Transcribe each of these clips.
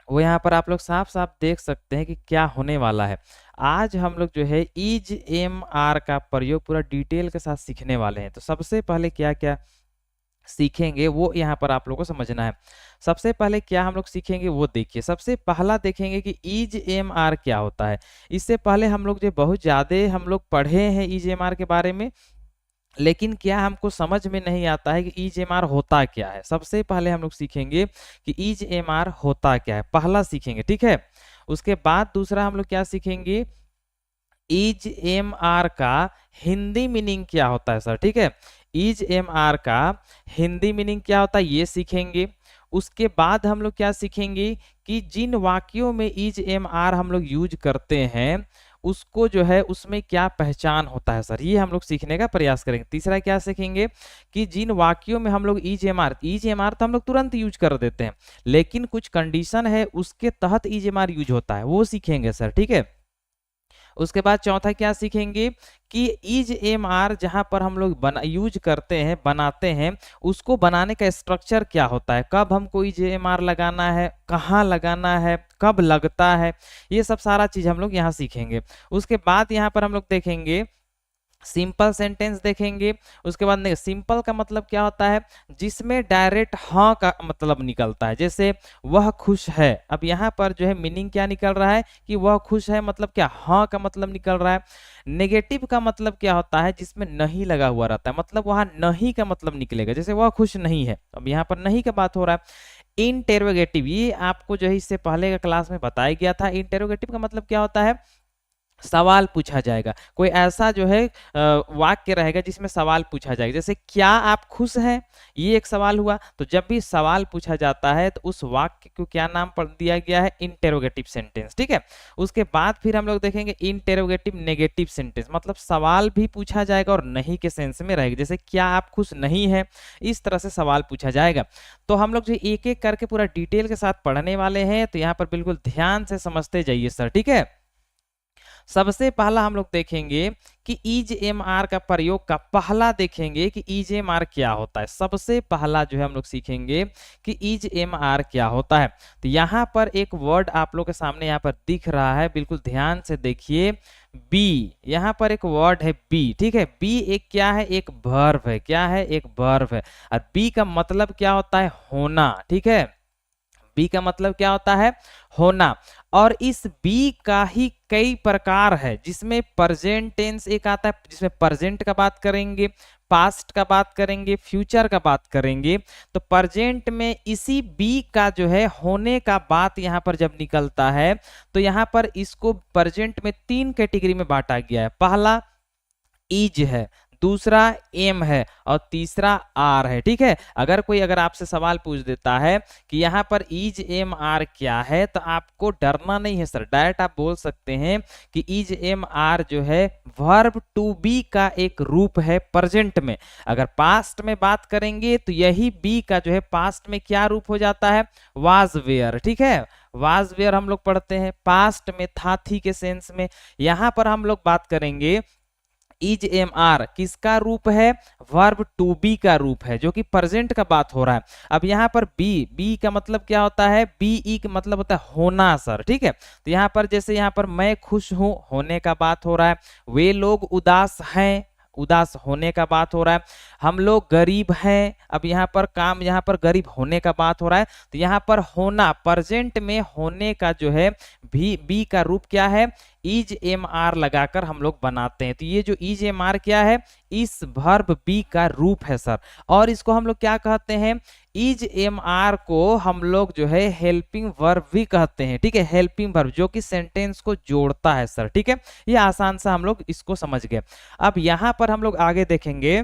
वो यहाँ पर आप लोग साफ साफ देख सकते हैं कि क्या होने वाला है। आज हम लोग जो है इज एम आर का प्रयोग पूरा डिटेल के साथ सीखने वाले हैं। तो सबसे पहले क्या क्या सीखेंगे वो यहाँ पर आप लोगों को समझना है। सबसे पहले क्या हम लोग सीखेंगे वो देखिए। सबसे पहला देखेंगे कि इज एम आर क्या होता है। इससे पहले हम लोग जो बहुत ज़्यादा हम लोग पढ़े हैं इज एम आर के बारे में, लेकिन क्या हमको समझ में नहीं आता है कि ईज एम आर होता क्या है। सबसे पहले हम लोग सीखेंगे कि ईज एम आर होता क्या है, पहला सीखेंगे, ठीक है। उसके बाद दूसरा हम लोग क्या सीखेंगे, ईज एम आर का हिंदी मीनिंग क्या होता है सर, ठीक है। ईज एम आर का हिंदी मीनिंग क्या होता है ये सीखेंगे। उसके बाद हम लोग क्या सीखेंगे कि जिन वाक्यों में ईज एम आर हम लोग यूज करते हैं उसको जो है उसमें क्या पहचान होता है सर, ये हम लोग सीखने का प्रयास करेंगे। तीसरा क्या सीखेंगे कि जिन वाक्यों में हम लोग ईज एम आर तो हम लोग तुरंत यूज कर देते हैं, लेकिन कुछ कंडीशन है उसके तहत ईज एम आर यूज होता है, वो सीखेंगे सर, ठीक है। उसके बाद चौथा क्या सीखेंगे कि इज एम आर जहां पर हम लोग यूज करते हैं बनाते हैं उसको बनाने का स्ट्रक्चर क्या होता है, कब हमको इज एम आर लगाना है, कहाँ लगाना है, कब लगता है, ये सब सारा चीज हम लोग यहाँ सीखेंगे। उसके बाद यहाँ पर हम लोग देखेंगे सिंपल सेंटेंस देखेंगे। उसके बाद सिंपल का मतलब क्या होता है, जिसमें डायरेक्ट हाँ का मतलब निकलता है, जैसे वह खुश है। अब यहाँ पर जो है मीनिंग क्या निकल रहा है कि वह खुश है, मतलब क्या हाँ का मतलब निकल रहा है। नेगेटिव का मतलब क्या होता है, जिसमें नहीं लगा हुआ रहता है, मतलब वहां नहीं का मतलब निकलेगा, जैसे वह खुश नहीं है। अब यहाँ पर नहीं का बात हो रहा है। इंटेरोगेटिव, ये आपको जो है इससे पहले का क्लास में बताया गया था। इंटेरोगेटिव का मतलब क्या होता है, सवाल पूछा जाएगा, कोई ऐसा जो है वाक्य रहेगा जिसमें सवाल पूछा जाएगा, जैसे क्या आप खुश हैं, ये एक सवाल हुआ। तो जब भी सवाल पूछा जाता है तो उस वाक्य को क्या नाम पर दिया गया है, इंटेरोगेटिव सेंटेंस, ठीक है। उसके बाद फिर हम लोग देखेंगे इंटेरोगेटिव नेगेटिव सेंटेंस, मतलब सवाल भी पूछा जाएगा और नहीं के सेंस में रहेगा, जैसे क्या आप खुश नहीं है, इस तरह से सवाल पूछा जाएगा। तो हम लोग जो एक एक करके पूरा डिटेल के साथ पढ़ने वाले हैं, तो यहाँ पर बिल्कुल ध्यान से समझते जाइए सर, ठीक है। सबसे पहला हम लोग देखेंगे कि इज एम आर का प्रयोग का पहला देखेंगे कि इज एम आर क्या होता है। सबसे पहला जो है हम लोग सीखेंगे कि इज एम आर क्या होता है। तो यहाँ पर एक वर्ड आप लोग के सामने यहाँ पर दिख रहा है, बिल्कुल ध्यान से देखिए। बी, यहाँ पर एक वर्ड है बी, ठीक है। बी एक क्या है, एक वर्ब है, क्या है, एक वर्ब है। और बी का मतलब क्या होता है, होना, ठीक है। बी का मतलब क्या होता है, होना। और इस बी का ही कई प्रकार है, जिसमें प्रेजेंट टेंस एक आता है, जिसमें प्रेजेंट का बात करेंगे, पास्ट का बात करेंगे, फ्यूचर का बात करेंगे। तो प्रेजेंट में इसी बी का जो है होने का बात यहाँ पर जब निकलता है तो यहाँ पर इसको प्रेजेंट में तीन कैटेगरी में बांटा गया है। पहला इज है, दूसरा एम है और तीसरा आर है, ठीक है। अगर आपसे सवाल पूछ देता है कि यहाँ पर इज एम आर क्या है, तो आपको डरना नहीं है सर, डायरेक्ट आप बोल सकते हैं कि इज एम आर जो है वर्ब टू बी का एक रूप है प्रेजेंट में। अगर पास्ट में बात करेंगे तो यही बी का जो है पास्ट में क्या रूप हो जाता है, वाज वेयर, ठीक है। वाज वेयर हम लोग पढ़ते हैं, पास्ट में था थी के सेंस में। यहां पर हम लोग बात करेंगे इज एम आर किसका रूप है, वर्ब टू बी का रूप है, जो कि प्रेजेंट का बात हो रहा है। अब यहाँ पर बी, बी का मतलब क्या होता है, बी ई का मतलब होता है होना सर, ठीक है। तो यहाँ पर जैसे यहाँ पर मैं खुश हूं, होने का बात हो रहा है। वे लोग उदास हैं, उदास होने का बात हो रहा है। हम लोग गरीब हैं, अब यहाँ पर काम, यहाँ पर गरीब होने का बात हो रहा है। तो यहाँ पर होना, प्रेजेंट में होने का जो है भी बी का रूप क्या है, इज एम आर लगाकर हम लोग बनाते हैं। तो ये जो इज एम आर क्या है, इस वर्ब बी का रूप है सर। और इसको हम लोग क्या कहते हैं, इज एम आर को हम लोग जो है हेल्पिंग वर्ब भी कहते हैं, ठीक है। हेल्पिंग वर्ब जो कि सेंटेंस को जोड़ता है सर, ठीक है। ये आसान सा हम लोग इसको समझ गए। अब यहां पर हम लोग आगे देखेंगे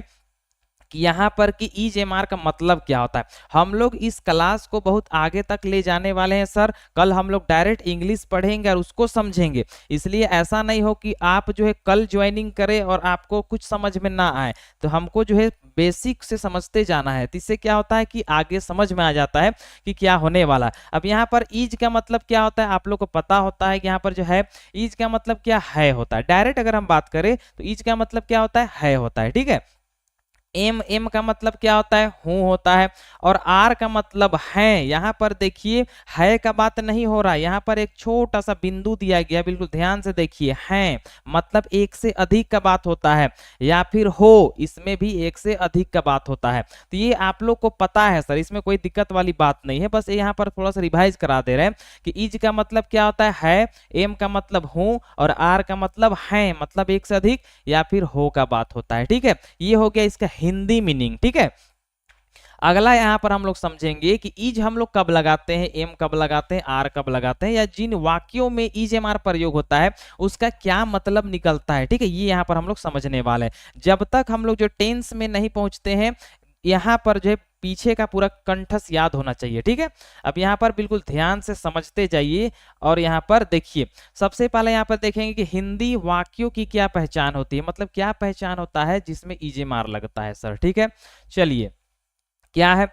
कि यहाँ पर कि इज एम आर का मतलब क्या होता है। हम लोग इस क्लास को बहुत आगे तक ले जाने वाले हैं सर। कल हम लोग डायरेक्ट इंग्लिश पढ़ेंगे और उसको समझेंगे, इसलिए ऐसा नहीं हो कि आप जो है कल ज्वाइनिंग करें और आपको कुछ समझ में ना आए। तो हमको जो है बेसिक से समझते जाना है, तो इससे क्या होता है कि आगे समझ में आ जाता है कि क्या होने वाला है। अब यहाँ पर इज का मतलब क्या होता है, आप लोग को पता होता है कि यहाँ पर जो है इज का मतलब क्या है होता है। डायरेक्ट अगर हम बात करें तो इज का मतलब क्या होता है होता है, ठीक है। एम, एम का मतलब क्या होता है, हूं होता है, और आर का मतलब है। यहां पर देखिए है का बात नहीं हो रहा है, यहां पर एक छोटा सा बिंदु दिया गया, बिल्कुल ध्यान से देखिए, है मतलब एक से अधिक का बात होता है, या फिर हो, इसमें भी एक से अधिक का बात होता है। तो ये आप लोग को पता है सर, इसमें कोई दिक्कत वाली बात नहीं है, बस यहाँ पर थोड़ा सा रिवाइज करा दे रहे हैं कि इज का मतलब क्या होता है, एम का मतलब हूं, और आर का मतलब है, मतलब एक से अधिक या फिर हो का बात होता है। ठीक है, ये हो गया इसका हिंदी मीनिंग। ठीक है, अगला यहाँ पर हम लोग समझेंगे कि इज हम लोग कब लगाते हैं, एम कब लगाते हैं, आर कब लगाते हैं, या जिन वाक्यों में इज एम आर प्रयोग होता है उसका क्या मतलब निकलता है। ठीक है, ये यहाँ पर हम लोग समझने वाले हैं। जब तक हम लोग जो टेंस में नहीं पहुंचते हैं, यहाँ पर जो है पीछे का पूरा कंठस याद होना चाहिए। ठीक है, अब यहाँ पर बिल्कुल ध्यान से समझते जाइए, और यहाँ पर देखिए सबसे पहले यहाँ पर देखेंगे कि हिंदी वाक्यों की क्या पहचान होती है, मतलब क्या पहचान होता है जिसमें इज एम आर लगता है सर। ठीक है, चलिए क्या है,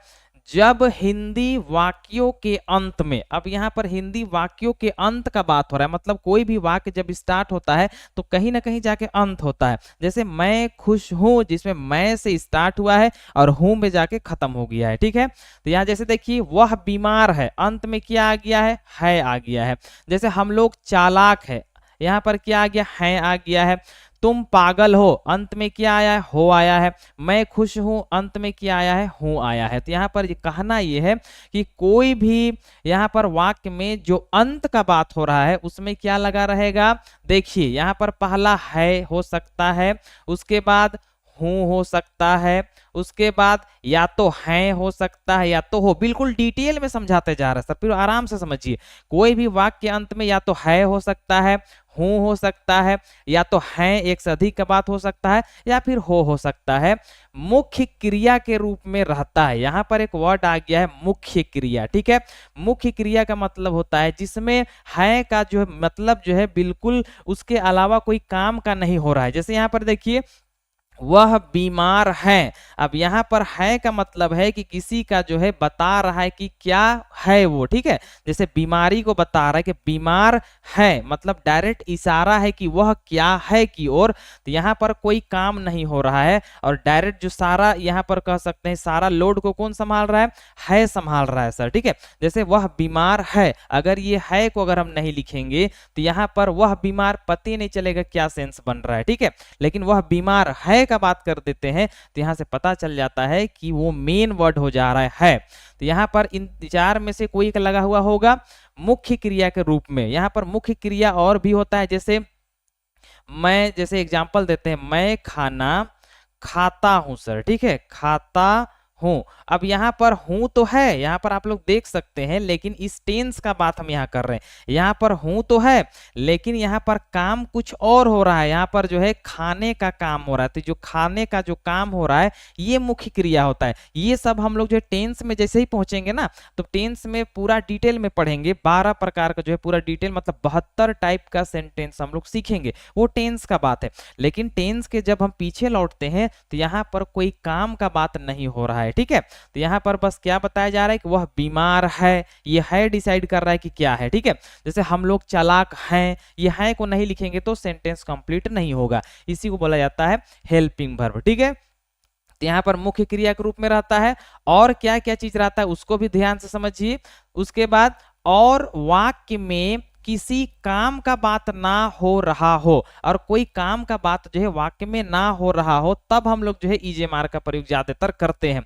जब हिंदी वाक्यों के अंत में, अब यहाँ पर हिंदी वाक्यों के अंत का बात हो रहा है, मतलब कोई भी वाक्य जब स्टार्ट होता है तो कहीं ना कहीं जाके अंत होता है। जैसे मैं खुश हूं, जिसमें मैं से स्टार्ट हुआ है और हूं में जाके खत्म हो गया है। ठीक है, तो यहाँ जैसे देखिए वह बीमार है, अंत में क्या आ गया है आ गया है। जैसे हम लोग चालाक है, यहाँ पर क्या आ गया है आ गया है। तुम पागल हो, अंत में क्या आया है, हो आया है। मैं खुश हूं, अंत में क्या आया है, हूं आया है। तो यहाँ पर कहना यह है कि कोई भी यहाँ पर वाक्य में जो अंत का बात हो रहा है उसमें क्या लगा रहेगा, देखिए यहाँ पर पहला है हो सकता है, उसके बाद हूं हो सकता है, उसके बाद या तो हैं हो सकता है या तो हो। बिल्कुल डिटेल में समझाते जा रहे हैं सब, फिर आराम से समझिए। कोई भी वाक्य के अंत में या तो है हो सकता है, हूं हो सकता है, या तो हैं एक से अधिक का बात हो सकता है, या फिर हो सकता है, मुख्य क्रिया के रूप में रहता है। यहां पर एक वर्ड आ गया है मुख्य क्रिया। ठीक है, मुख्य क्रिया का मतलब होता है जिसमें है का जो है मतलब जो है बिल्कुल उसके अलावा कोई काम का नहीं हो रहा है। जैसे यहां पर देखिए वह बीमार है, अब यहाँ पर है का मतलब है कि किसी का जो है बता रहा है कि क्या है वो। ठीक है, जैसे बीमारी को बता रहा है कि बीमार है, मतलब डायरेक्ट इशारा है कि वह क्या है की ओर। तो यहाँ पर कोई काम नहीं हो रहा है, और डायरेक्ट जो सारा यहाँ पर कह सकते हैं सारा लोड को कौन संभाल रहा है संभाल रहा है सर। ठीक है, जैसे वह बीमार है, अगर ये है को अगर हम नहीं लिखेंगे तो यहाँ पर वह बीमार पता नहीं चलेगा क्या सेंस बन रहा है। ठीक है, लेकिन वह बीमार है का बात कर देते हैं तो यहां से पता चल जाता है कि वो मेन वर्ड हो जा रहा है। तो यहां पर इन चार में से कोई एक लगा हुआ होगा मुख्य क्रिया के रूप में। यहां पर मुख्य क्रिया और भी होता है, जैसे मैं, जैसे एग्जांपल देते हैं, मैं खाना खाता हूं सर। ठीक है, खाता हूं, अब यहां पर हूं तो है, यहां पर आप लोग देख सकते हैं, लेकिन इस टेंस का बात हम यहां कर रहे हैं। यहां पर हूं तो है, लेकिन यहां पर काम कुछ और हो रहा है, यहां पर जो है खाने का काम हो रहा है। तो जो खाने का जो काम हो रहा है ये मुख्य क्रिया होता है। ये सब हम लोग जो टेंस में जैसे ही पहुंचेंगे ना, तो टेंस में पूरा डिटेल में पढ़ेंगे। 12 प्रकार का जो है पूरा डिटेल, मतलब 72 टाइप का सेंटेंस हम लोग सीखेंगे, वो टेंस का बात है। लेकिन टेंस के जब हम पीछे लौटते हैं तो यहां पर कोई काम का बात नहीं हो रहा है। ठीक है, तो यहां पर बस क्या बताया जा रहा है कि वह बीमार है, ये है डिसाइड कर रहा है कि क्या है। ठीक है, जैसे हम लोग चालाक हैं, ये है को नहीं लिखेंगे तो सेंटेंस कंप्लीट नहीं होगा, इसी को बोला जाता है हेल्पिंग वर्ब। ठीक है, तो यहां पर मुख्य क्रिया के रूप में रहता है, और क्या क्या चीज रहता है उसको भी ध्यान से समझिए। उसके बाद और वाक्य में किसी काम का बात ना हो रहा हो, और कोई काम का बात जो है वाक्य में ना हो रहा हो, तब हम लोग जो है ईजेमार का प्रयोग ज्यादातर करते हैं।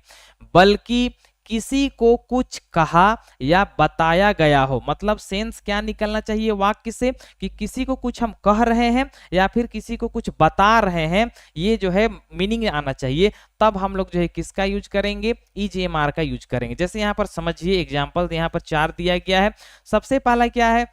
बल्कि किसी को कुछ कहा या बताया गया हो, मतलब सेंस क्या निकलना चाहिए वाक्य से कि किसी को कुछ हम कह रहे हैं या फिर किसी को कुछ बता रहे हैं, ये जो है मीनिंग आना चाहिए। तब हम लोग जो है किसका यूज करेंगे, ईजेएमआर का यूज करेंगे। जैसे यहाँ पर समझिए एग्जाम्पल यहाँ पर 4 दिया गया है। सबसे पहला क्या है,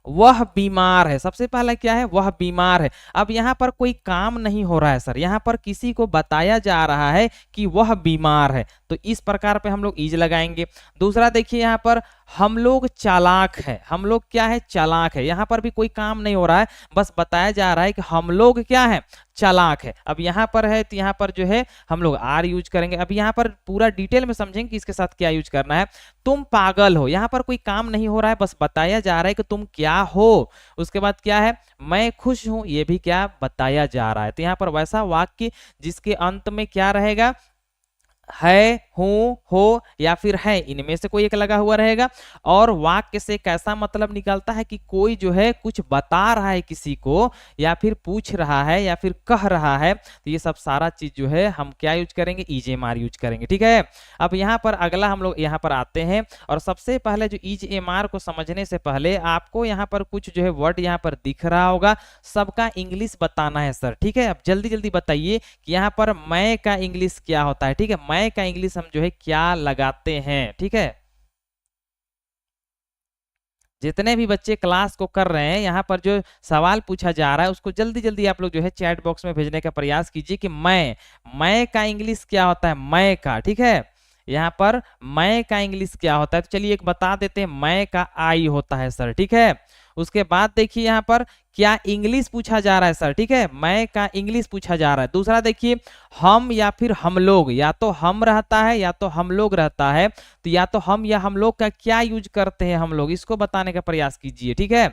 वह बीमार है। सबसे पहला क्या है, वह बीमार है। अब यहाँ पर कोई काम नहीं हो रहा है सर, यहाँ पर किसी को बताया जा रहा है कि वह बीमार है, तो इस प्रकार पे हम लोग इज लगाएंगे। दूसरा देखिए यहाँ पर हम लोग चालाक है, हम लोग क्या है, चालाक है। यहाँ पर भी कोई काम नहीं हो रहा है, बस बताया जा रहा है कि हम लोग क्या है, चालाक है। अब यहाँ पर है तो यहाँ पर जो है हम लोग आर यूज करेंगे। अब यहाँ पर पूरा डिटेल में समझेंगे कि इसके साथ क्या यूज करना है। तुम पागल हो, यहाँ पर कोई काम नहीं हो रहा है, बस बताया जा रहा है कि तुम क्या हो। उसके बाद क्या है, मैं खुश हूं, ये भी क्या बताया जा रहा है। तो यहाँ पर वैसा वाक्य जिसके अंत में क्या रहेगा, है, हूं, हो या फिर है, इनमें से कोई एक लगा हुआ रहेगा। और वाक्य से कैसा मतलब निकलता है कि कोई जो है कुछ बता रहा है किसी को, या फिर पूछ रहा है, या फिर कह रहा है। तो ये सब सारा चीज जो है हम क्या यूज करेंगे, इज एम आर यूज करेंगे। ठीक है, अब यहाँ पर अगला हम लोग यहाँ पर आते हैं। और सबसे पहले जो इज एम आर को समझने से पहले आपको यहाँ पर कुछ जो है वर्ड यहाँ पर दिख रहा होगा, सबका इंग्लिश बताना है सर। ठीक है, अब जल्दी जल्दी बताइए कि यहाँ पर मैं का इंग्लिश क्या होता है। ठीक है, मैं का इंग्लिश हम जो है क्या लगाते हैं। ठीक है, जितने भी बच्चे क्लास को कर रहे हैं, यहाँ पर जो सवाल पूछा जा रहा है उसको जल्दी जल्दी आप लोग जो है चैट बॉक्स में भेजने का प्रयास कीजिए कि मैं का इंग्लिश क्या होता है, मैं का। ठीक है, यहाँ पर मैं का इंग्लिश क्या होता है, तो चलिए एक बता देते हैं, मैं का आई होता है सर। ठीक है, उसके बाद देखिए यहाँ पर क्या इंग्लिश पूछा जा रहा है सर। ठीक है, मैं का इंग्लिश पूछा जा रहा है। दूसरा देखिए हम या फिर हम लोग, या तो हम रहता है या तो हम लोग रहता है, तो या तो हम या हम लोग का क्या यूज करते हैं हम लोग, इसको बताने का प्रयास कीजिए। ठीक है,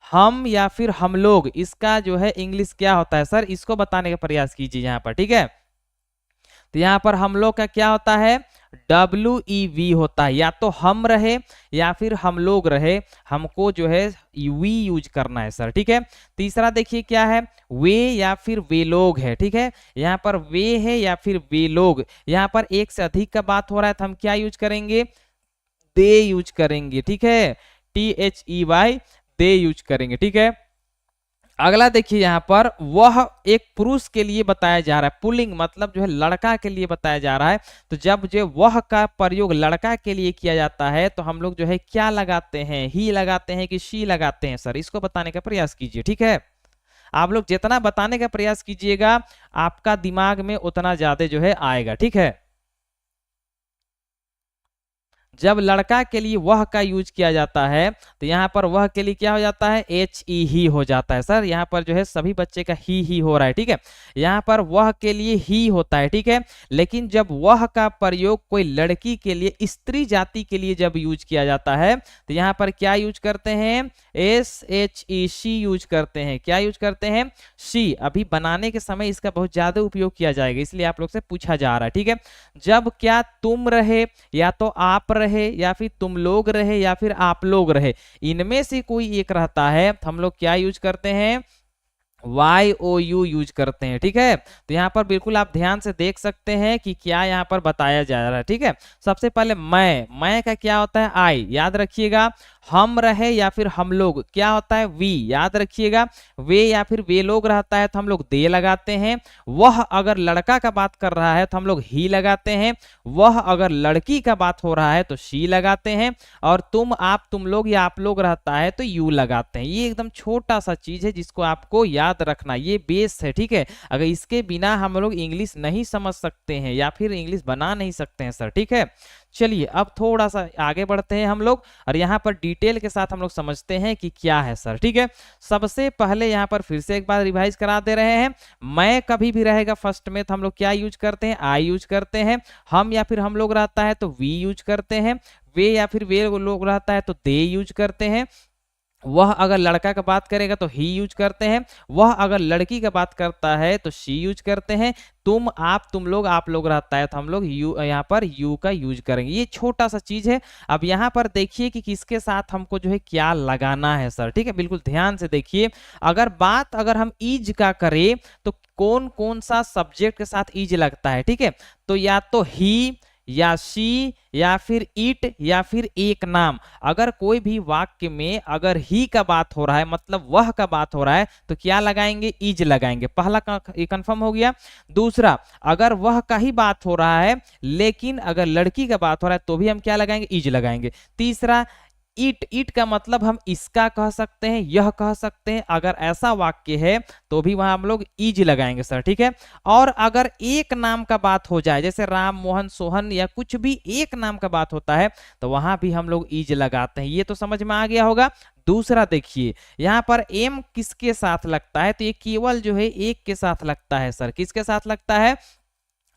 हम या फिर हम लोग, इसका जो है इंग्लिश क्या होता है सर, इसको बताने का प्रयास कीजिए यहाँ पर। ठीक है, तो यहाँ पर हम लोग का क्या होता है, WEV होता है, या तो हम रहे या फिर हम लोग रहे, हमको जो है वी यूज करना है सर। ठीक है, तीसरा देखिए क्या है, वे या फिर वे लोग है। ठीक है, यहाँ पर वे है या फिर वे लोग, यहाँ पर एक से अधिक का बात हो रहा है तो हम क्या यूज करेंगे, दे यूज करेंगे। ठीक है, THEY, दे यूज करेंगे। ठीक है, अगला देखिए यहाँ पर वह एक पुरुष के लिए बताया जा रहा है, पुल्लिंग मतलब जो है लड़का के लिए बताया जा रहा है। तो जब जो वह का प्रयोग लड़का के लिए किया जाता है तो हम लोग जो है क्या लगाते हैं, ही लगाते हैं कि शी लगाते हैं सर, इसको बताने का प्रयास कीजिए। ठीक है, आप लोग जितना बताने का प्रयास कीजिएगा आपका दिमाग में उतना ज्यादा जो है आएगा। ठीक है, जब लड़का के लिए वह का यूज किया जाता है तो यहाँ पर वह के लिए क्या हो जाता है, HE ही हो जाता है सर। यहाँ पर जो है सभी बच्चे का ही हो रहा है। ठीक है, यहाँ पर वह के लिए ही होता है। ठीक है, लेकिन जब वह का प्रयोग कोई लड़की के लिए, स्त्री जाति के लिए जब यूज किया जाता है तो यहाँ पर क्या यूज करते हैं, SHE, शी यूज करते हैं। क्या यूज करते हैं, शी। अभी बनाने के समय इसका बहुत ज्यादा उपयोग किया जाएगा, इसलिए आप लोग से पूछा जा रहा है। ठीक है, जब क्या तुम रहे या तो आप रहे या फिर तुम लोग रहे या फिर आप लोग रहे, इनमें से कोई एक रहता है तो हम लोग क्या यूज करते हैं, YOU यूज करते हैं। ठीक है, तो यहाँ पर बिल्कुल आप ध्यान से देख सकते हैं कि क्या यहाँ पर बताया जा रहा है। ठीक है, सबसे पहले मैं का क्या होता है, आई, याद रखिएगा। हम रहे या फिर हम लोग क्या होता है, वी, याद रखिएगा। वे या फिर वे लोग रहता है तो हम लोग दे लगाते हैं। वह अगर लड़का का बात कर रहा है तो हम लोग ही लगाते हैं। वह अगर लड़की का बात हो रहा है तो शी लगाते हैं। और तुम, आप, तुम लोग या आप लोग रहता है तो यू लगाते हैं। ये एकदम छोटा सा चीज है जिसको आपको याद रखना, ये बेस है। ठीक है, अगर इसके बिना हम लोग इंग्लिश नहीं समझ सकते हैं या फिर इंग्लिश बना नहीं सकते हैं सर। ठीक है, चलिए अब थोड़ा सा आगे बढ़ते हैं हम लोग और यहाँ पर डिटेल के साथ हम लोग समझते हैं कि क्या है सर। ठीक है, सबसे पहले यहाँ पर फिर से एक बार रिवाइज करा दे रहे हैं। मैं कभी भी रहेगा फर्स्ट में तो हम लोग क्या यूज करते हैं, आई यूज करते हैं। हम या फिर हम लोग रहता है तो वी यूज करते हैं। वे या फिर वे लोग रहता है तो दे यूज करते हैं। वह अगर लड़का का बात करेगा तो ही यूज करते हैं। वह अगर लड़की का बात करता है तो शी यूज करते हैं। तुम, आप, तुम लोग, आप लोग रहता है तो हम लोग यू, यहाँ पर यू का यूज करेंगे। ये छोटा सा चीज है। अब यहाँ पर देखिए कि किसके साथ हमको जो है क्या लगाना है सर। ठीक है, बिल्कुल ध्यान से देखिए। अगर हम इज का करें तो कौन कौन सा सब्जेक्ट के साथ इज लगता है। ठीक है, तो या तो ही या शी या फिर इट या फिर एक नाम। अगर कोई भी वाक्य में अगर ही का बात हो रहा है मतलब वह का बात हो रहा है तो क्या लगाएंगे, इज लगाएंगे। पहला ये कंफर्म हो गया। दूसरा, अगर वह का ही बात हो रहा है लेकिन अगर लड़की का बात हो रहा है तो भी हम क्या लगाएंगे, इज लगाएंगे। तीसरा, ईट, ईट का मतलब हम इसका कह सकते हैं, यह कह सकते हैं। अगर ऐसा वाक्य है तो भी वहां हम लोग इज लगाएंगे सर, ठीक है। और अगर एक नाम का बात हो जाए, जैसे राम, मोहन, सोहन या कुछ भी एक नाम का बात होता है, तो वहां भी हम लोग इज लगाते हैं। ये तो समझ में आ गया होगा। दूसरा देखिए, यहाँ पर एम किसके साथ लगता है, तो ये केवल जो है एक के साथ लगता है सर। किसके साथ लगता है,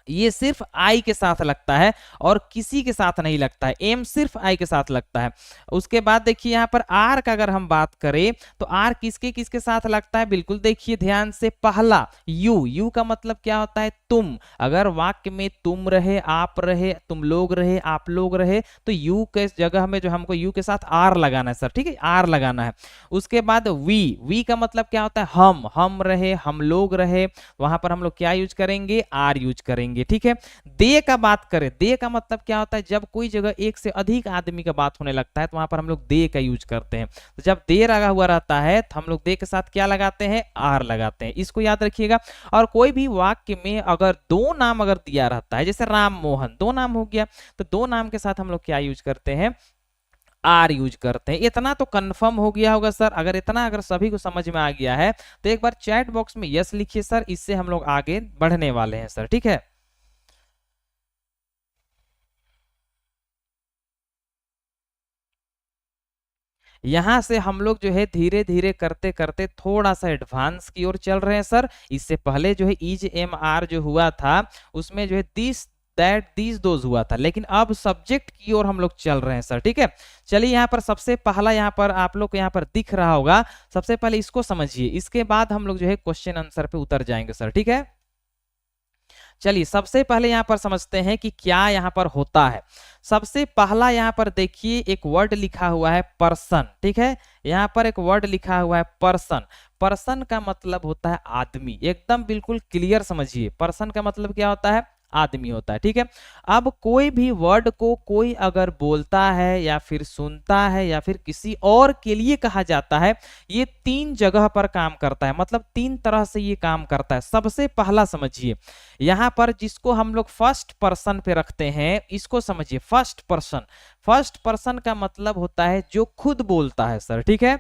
ये सिर्फ आई के साथ लगता है और किसी के साथ नहीं लगता है। एम सिर्फ आई के साथ लगता है। उसके बाद देखिए यहाँ पर आर का अगर हम बात करें तो आर किसके किसके साथ लगता है, बिल्कुल देखिए ध्यान से। पहला यू, यू का मतलब क्या होता है, तुम। अगर वाक्य में तुम रहे, आप रहे, तुम लोग रहे, आप लोग रहे, तो यू के जगह में जो हमको यू के साथ आर लगाना है सर, ठीक है, आर लगाना है। उसके बाद वी, वी का मतलब क्या होता है, हम रहे, हम लोग रहे, वहां पर हम लोग क्या यूज करेंगे, आर यूज करेंगे, ठीक है। दे का बात करें, दे का मतलब क्या होता है, जब कोई जगह एक से अधिक आदमी का बात होने लगता है तो वहां पर हम लोग दे का यूज करते हैं। तो जब दे लगा हुआ रहता है तो हम लोग दे के साथ क्या लगाते हैं, आर लगाते हैं। इसको याद रखिएगा। और कोई भी वाक्य में अगर दो नाम अगर दिया रहता है, जैसे राम मोहन, दो नाम हो गया, तो दो नाम के साथ हम लोग क्या यूज करते हैं, आर यूज करते हैं। इतना तो कंफर्म हो गया होगा सर। अगर इतना अगर सभी को समझ में आ गया है तो एक बार चैट बॉक्स में यस लिखिए सर, इससे हम लोग आगे बढ़ने वाले हैं सर, ठीक है। यहां से हम लोग जो है धीरे धीरे करते करते थोड़ा सा एडवांस की ओर चल रहे हैं सर। इससे पहले जो है इज एम आर जो हुआ था उसमें जो है दिस दैट दीज दोज हुआ था, लेकिन अब सब्जेक्ट की ओर हम लोग चल रहे हैं सर, ठीक है। चलिए यहाँ पर सबसे पहला, यहाँ पर आप लोग को यहाँ पर दिख रहा होगा, सबसे पहले इसको समझिए, इसके बाद हम लोग जो है क्वेश्चन आंसर पे उतर जाएंगे सर, ठीक है। चलिए सबसे पहले यहां पर समझते हैं कि क्या यहां पर होता है। सबसे पहला यहां पर देखिए एक वर्ड लिखा हुआ है पर्सन, ठीक है। यहां पर एक वर्ड लिखा हुआ है पर्सन। पर्सन का मतलब होता है आदमी, एकदम बिल्कुल क्लियर समझिए। पर्सन का मतलब क्या होता है, आदमी होता है, ठीक है। अब कोई भी वर्ड को कोई अगर बोलता है या फिर सुनता है या फिर किसी और के लिए कहा जाता है, ये तीन जगह पर काम करता है, मतलब तीन तरह से ये काम करता है। सबसे पहला समझिए, यहां पर जिसको हम लोग फर्स्ट पर्सन पे रखते हैं, इसको समझिए फर्स्ट पर्सन। फर्स्ट पर्सन का मतलब होता है जो खुद बोलता है सर, ठीक है।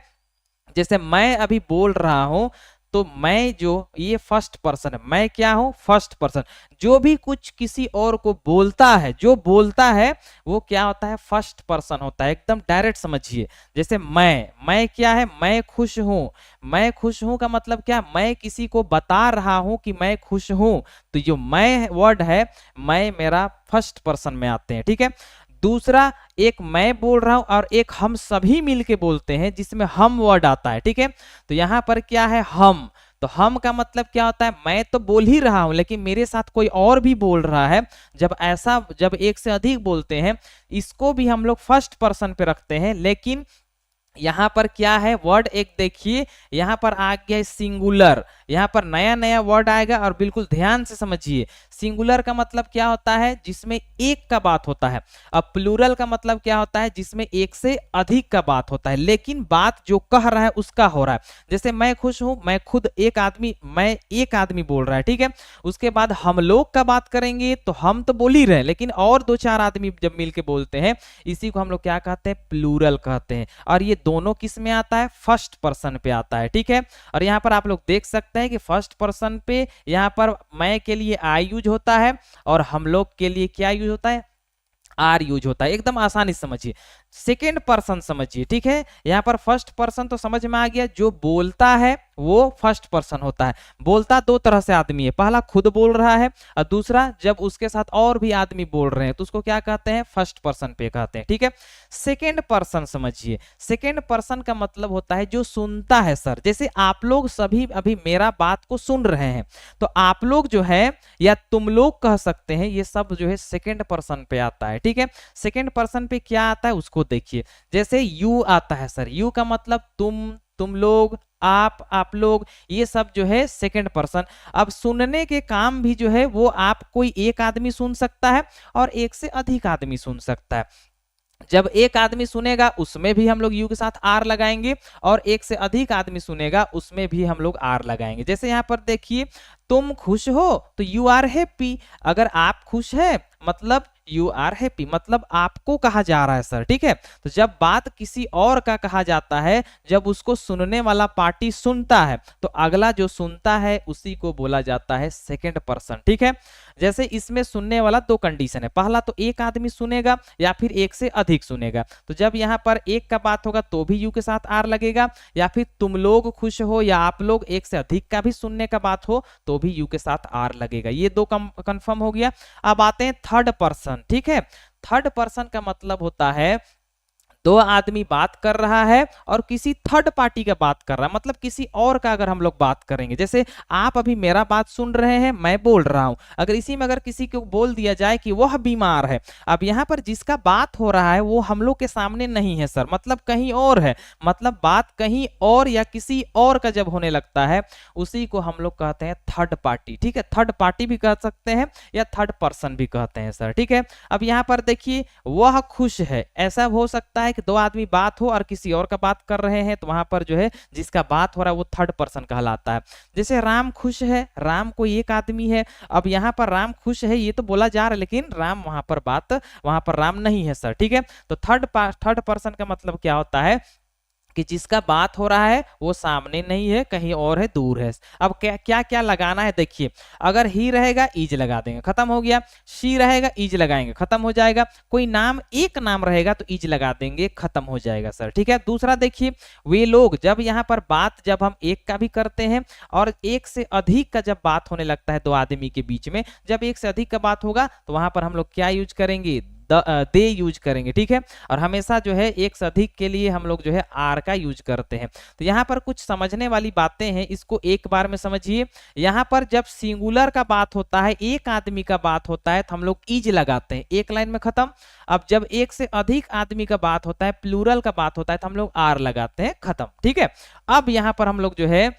जैसे मैं अभी बोल रहा हूं तो मैं, जो ये फर्स्ट पर्सन है, मैं क्या हूं, फर्स्ट पर्सन। जो भी कुछ किसी और को बोलता है, जो बोलता है वो क्या होता है, फर्स्ट पर्सन होता है, एकदम डायरेक्ट समझिए। जैसे मैं क्या है, मैं खुश हूं। मैं खुश हूं का मतलब क्या, मैं किसी को बता रहा हूं कि मैं खुश हूं, तो जो मैं वर्ड है, मैं मेरा फर्स्ट पर्सन में आते हैं, ठीक है। दूसरा, एक मैं बोल रहा हूं और एक हम सभी मिलके बोलते हैं जिसमें हम वर्ड आता है, ठीक है। तो यहां पर क्या है, हम। तो हम का मतलब क्या होता है, मैं तो बोल ही रहा हूं लेकिन मेरे साथ कोई और भी बोल रहा है। जब एक से अधिक बोलते हैं, इसको भी हम लोग फर्स्ट पर्सन पे रखते हैं। लेकिन यहां पर क्या है, वर्ड एक देखिए, यहां पर आ गया सिंगुलर। यहां पर नया नया वर्ड आएगा और बिल्कुल ध्यान से समझिए। सिंगुलर का मतलब क्या होता है, जिसमें एक का बात होता है। अब प्लूरल का मतलब क्या होता है, जिसमें एक से अधिक का बात होता है, लेकिन बात जो कह रहा है उसका हो रहा है। जैसे मैं खुश हूं, मैं खुद एक आदमी, मैं एक आदमी बोल रहा है, ठीक है। उसके बाद हम लोग का बात करेंगे तो हम तो बोल ही रहे हैं, लेकिन और दो चार आदमी जब मिलके बोलते हैं, इसी को हम लोग क्या कहते हैं, प्लूरल कहते हैं। और ये दोनों किस में आता है, फर्स्ट पर्सन पे आता है, ठीक है। और यहां पर आप लोग देख सकते हैं कि फर्स्ट पर्सन पे यहां पर मैं के लिए आई यूज होता है और हम लोग के लिए क्या यूज होता है, आर यूज होता है। एकदम आसानी से समझिए। सेकेंड पर्सन समझिए, ठीक है। यहां पर फर्स्ट पर्सन तो समझ में आ गया, जो बोलता है वो फर्स्ट पर्सन होता है। बोलता दो तरह से आदमी है, पहला खुद बोल रहा है और दूसरा जब उसके साथ और भी आदमी बोल रहे हैं तो उसको क्या कहते हैं, फर्स्ट पर्सन पे कहते हैं, ठीक है। सेकेंड पर्सन समझिए। सेकेंड पर्सन का मतलब होता है जो सुनता है सर। जैसे आप लोग सभी अभी मेरा बात को सुन रहे हैं, तो आप लोग जो है या तुम लोग कह सकते हैं, ये सब जो है सेकेंड पर्सन पे आता है, ठीक है। सेकेंड पर्सन पे क्या आता है उसको देखिए। जैसे यू आता है सर, यू का मतलब तुम लोग, आप लोग, ये सब जो है सेकंड पर्सन। अब सुनने के काम भी जो है वो आप, कोई एक आदमी सुन सकता है और एक से अधिक आदमी सुन सकता है। जब एक आदमी सुनेगा उसमें भी हम लोग यू के साथ आर लगाएंगे और एक से अधिक आदमी सुनेगा उसमें भी हम लोग आर लगाएंगे। जैसे यहाँ पर देखिए, तुम खुश हो तो यू आर हैप्पी। अगर आप खुश है मतलब यू आर हैप्पी, मतलब आपको कहा जा रहा है सर। ठीक है, तो जब बात किसी और का कहा जाता है, जब उसको सुनने वाला पार्टी सुनता है, तो अगला जो सुनता है उसी को बोला जाता है सेकंड पर्सन। ठीक है, जैसे इसमें सुनने वाला दो कंडीशन है, पहला तो एक आदमी सुनेगा या फिर एक से अधिक सुनेगा। तो जब यहाँ पर एक का बात होगा तो भी यू के साथ आर लगेगा, या फिर तुम लोग खुश हो या आप लोग एक से अधिक का भी सुनने का बात हो तो भी यू के साथ आर लगेगा। ये दो कंफर्म हो गया। अब आते हैं थर्ड पर्सन। ठीक है, थर्ड पर्सन का मतलब होता है दो आदमी बात कर रहा है और किसी थर्ड पार्टी का बात कर रहा है, मतलब किसी और का अगर हम लोग बात करेंगे, जैसे आप अभी मेरा बात सुन रहे हैं, मैं बोल रहा हूं, अगर इसी में अगर किसी को बोल दिया जाए कि वह बीमार है, अब यहां पर जिसका बात हो रहा है वो हम लोग के सामने नहीं है सर, मतलब कहीं और है, मतलब बात कहीं और या किसी और का जब होने लगता है उसी को हम लोग कहते हैं थर्ड पार्टी। ठीक है, थर्ड पार्टी भी कह सकते हैं या थर्ड पर्सन भी कहते हैं सर। ठीक है, अब यहां पर देखिए वह खुश है, ऐसा हो सकता है कि दो आदमी बात हो और किसी और का बात कर रहे हैं, तो वहां पर जो है जिसका बात हो रहा है वो थर्ड पर्सन कहलाता है। जैसे राम खुश है, राम कोई एक आदमी है, अब यहां पर राम खुश है ये तो बोला जा रहा है, लेकिन राम वहां पर राम नहीं है सर। ठीक है, तो थर्ड पर्सन का मतलब क्या होता है कि जिसका बात हो रहा है वो सामने नहीं है, कहीं और है, दूर है। अब क्या क्या क्या लगाना है देखिए, अगर ही रहेगा ईज लगा देंगे, खत्म हो गया। शी रहेगा ईज लगाएंगे, खत्म हो जाएगा। कोई नाम एक नाम रहेगा तो ईज लगा देंगे, खत्म हो जाएगा सर। ठीक है, दूसरा देखिए वे लोग, जब यहाँ पर बात जब हम एक का भी करते हैं और एक से अधिक का जब बात होने लगता है दो आदमी के बीच में, जब एक से अधिक का बात होगा तो वहां पर हम लोग क्या यूज करेंगे, दे यूज करेंगे। ठीक है, और हमेशा जो है एक से अधिक के लिए हम लोग जो है आर का यूज करते हैं। तो यहाँ पर कुछ समझने वाली बातें हैं, इसको एक बार में समझिए। यहाँ पर जब सिंगुलर का बात होता है, एक आदमी का बात होता है, तो हम लोग इज लगाते हैं, एक लाइन में खत्म। अब जब एक से अधिक आदमी का बात होता है, प्लूरल का बात होता है, तो हम लोग आर लगाते हैं, खत्म। ठीक है, अब यहाँ पर हम लोग जो है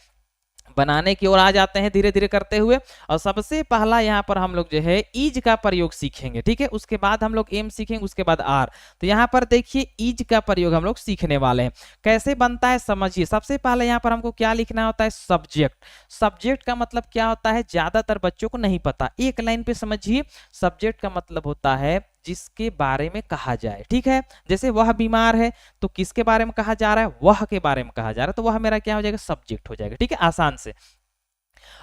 बनाने की ओर आ जाते हैं धीरे धीरे करते हुए, और सबसे पहला यहाँ पर हम लोग जो है ईज का प्रयोग सीखेंगे। ठीक है, उसके बाद हम लोग एम सीखेंगे, उसके बाद आर। तो यहाँ पर देखिए ईज का प्रयोग हम लोग सीखने वाले हैं, कैसे बनता है समझिए। सबसे पहले यहाँ पर हमको क्या लिखना होता है, सब्जेक्ट। सब्जेक्ट का मतलब क्या होता है, ज्यादातर बच्चों को नहीं पता, एक लाइन पे समझिए। सब्जेक्ट का मतलब होता है जिसके बारे में कहा जाए। ठीक है, जैसे वह बीमार है तो किसके बारे में कहा जा रहा है, वह के बारे में कहा जा रहा है, तो वह मेरा क्या हो जाएगा, सब्जेक्ट हो जाएगा। ठीक है, आसान से।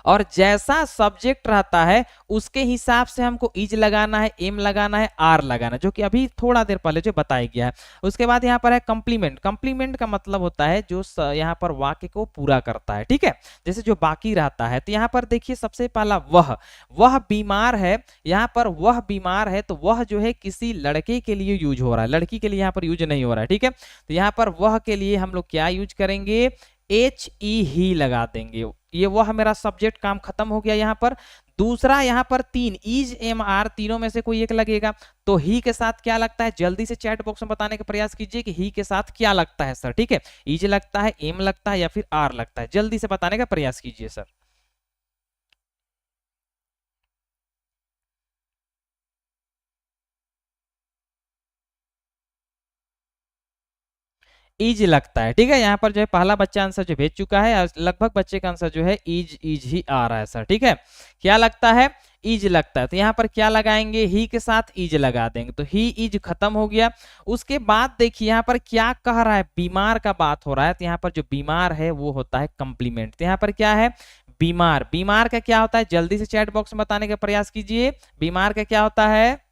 और जैसा सब्जेक्ट रहता है उसके हिसाब से हमको इज लगाना है, एम लगाना है, आर लगाना है, जो कि अभी थोड़ा देर पहले जो बताया गया है। उसके बाद यहाँ पर है कंप्लीमेंट। कंप्लीमेंट का मतलब होता है जो यहाँ पर वाक्य को पूरा करता है। ठीक है, जैसे जो बाकी रहता है। तो यहाँ पर देखिए सबसे पहला वह बीमार है, यहाँ पर वह बीमार है तो वह जो है किसी लड़के के लिए यूज हो रहा है, लड़की के लिए यहाँ पर यूज नहीं हो रहा है। ठीक है, तो यहाँ पर वह के लिए हम लोग क्या यूज करेंगे, एच ई ही लगा देंगे। ये वह मेरा सब्जेक्ट, काम खत्म हो गया यहाँ पर। दूसरा यहाँ पर तीन इज एम आर, तीनों में से कोई एक लगेगा, तो ही के साथ क्या लगता है, जल्दी से चैट बॉक्स में बताने का प्रयास कीजिए कि ही के साथ क्या लगता है सर। ठीक है, इज लगता है, एम लगता है या फिर आर लगता है, जल्दी से बताने का प्रयास कीजिए सर। इज लगता है। ठीक है, यहाँ पर जो है पहला बच्चा आंसर जो भेज चुका है, लगभग बच्चे का आंसर जो है इज इज ही आ रहा है सर। ठीक है, क्या लगता है, इज लगता है, तो यहाँ पर क्या लगाएंगे, ही के साथ इज लगा देंगे, तो ही इज खत्म हो गया। उसके बाद देखिए यहाँ पर क्या कह रहा है, बीमार का बात हो रहा है, तो यहाँ पर जो बीमार है वो होता है कंप्लीमेंट। तो यहाँ पर क्या है, बीमार। बीमार का क्या होता है, जल्दी से चैट बॉक्स में बताने का प्रयास कीजिए, बीमार का क्या होता है,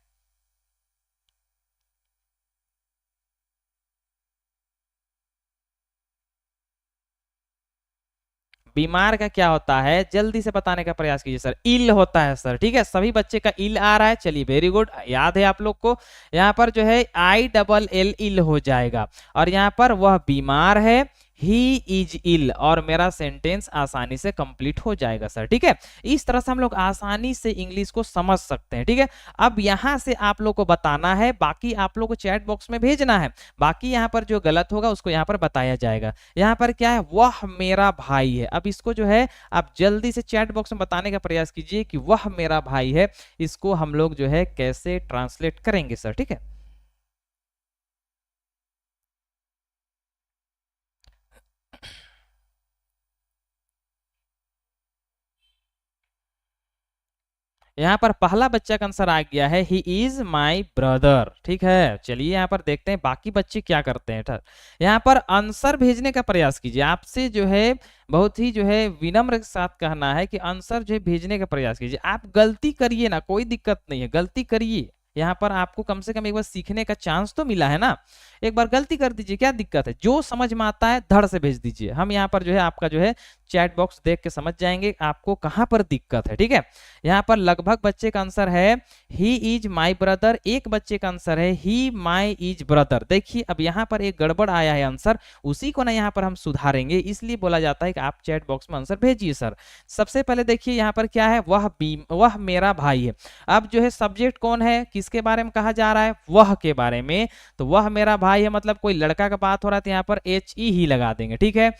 बीमार का क्या होता है, जल्दी से बताने का प्रयास कीजिए सर। इल होता है सर। ठीक है, सभी बच्चे का इल आ रहा है, चलिए वेरी गुड, याद है आप लोग को। यहाँ पर जो है आई डबल एल इल हो जाएगा, और यहाँ पर वह बीमार है, ही इज इल, और मेरा सेंटेंस आसानी से कंप्लीट हो जाएगा सर। ठीक है, इस तरह से हम लोग आसानी से इंग्लिश को समझ सकते हैं। ठीक है, अब यहाँ से आप लोग को बताना है, बाकी आप लोग को चैट बॉक्स में भेजना है, बाकी यहाँ पर जो गलत होगा उसको यहाँ पर बताया जाएगा। यहाँ पर क्या है, वह मेरा भाई है, अब इसको जो है आप जल्दी से चैट बॉक्स में बताने का प्रयास कीजिए कि वह मेरा भाई है, इसको हम लोग जो है कैसे ट्रांसलेट करेंगे सर। ठीक है, यहाँ पर पहला बच्चा का आंसर आ गया है ही इज माई ब्रदर। ठीक है, चलिए यहाँ पर देखते हैं बाकी बच्चे क्या करते हैं। यहाँ पर आंसर भेजने का प्रयास कीजिए। आपसे जो है बहुत ही जो है विनम्र के साथ कहना है कि आंसर जो है भेजने का प्रयास कीजिए। आप गलती करिए ना, कोई दिक्कत नहीं है, गलती करिए। यहाँ पर आपको कम से कम एक बार सीखने का चांस तो मिला है ना। एक बार गलती कर दीजिए, क्या दिक्कत है। जो समझ में आता है धड़ से भेज दीजिए। हम यहाँ पर जो है आपका जो है चैट बॉक्स देख के समझ जाएंगे आपको कहां पर दिक्कत है। ठीक है, यहाँ पर लगभग बच्चे का आंसर है ही इज माई ब्रदर, एक बच्चे का आंसर है ही माई इज ब्रदर। देखिए अब यहाँ पर एक गड़बड़ आया है आंसर, उसी को ना यहाँ पर हम सुधारेंगे, इसलिए बोला जाता है कि आप चैट बॉक्स में आंसर भेजिए सर। सबसे पहले देखिए यहाँ पर क्या है, वह मेरा भाई है। अब जो है सब्जेक्ट कौन है, किसके बारे में कहा जा रहा है, वह के बारे में। तो वह मेरा भाई है मतलब कोई लड़का का बात हो रहा है, तो यहाँ पर एच ई ही लगा देंगे। ठीक है,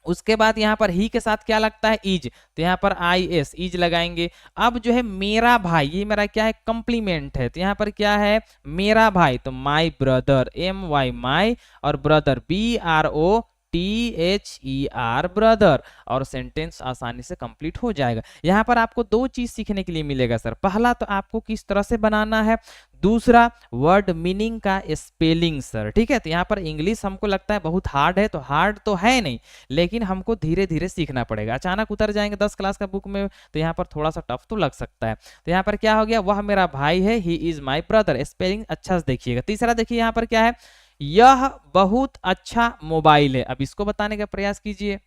उसके बाद यहाँ पर ही के साथ क्या लगता है, इज, तो यहाँ पर आई एस इज लगाएंगे। अब जो है मेरा भाई, ये मेरा क्या है, कंप्लीमेंट है, तो यहाँ पर क्या है, मेरा भाई, तो my brother, M Y my, और brother B R O T H E R brother, और सेंटेंस आसानी से कंप्लीट हो जाएगा। यहाँ पर आपको दो चीज सीखने के लिए मिलेगा सर। पहला तो आपको किस तरह से बनाना है, दूसरा वर्ड मीनिंग का स्पेलिंग सर। ठीक है, तो यहाँ पर इंग्लिश हमको लगता है बहुत हार्ड है, तो हार्ड तो है नहीं, लेकिन हमको धीरे धीरे सीखना पड़ेगा। अचानक उतर जाएंगे 10 क्लास का बुक में तो यहाँ पर थोड़ा सा टफ तो लग सकता है। तो यहाँ पर क्या हो गया, वह मेरा भाई है, he is my brother, spelling अच्छा से देखिएगा। तीसरा देखिए यहाँ पर क्या है, यह बहुत अच्छा मोबाइल है। अब इसको बताने का प्रयास कीजिए।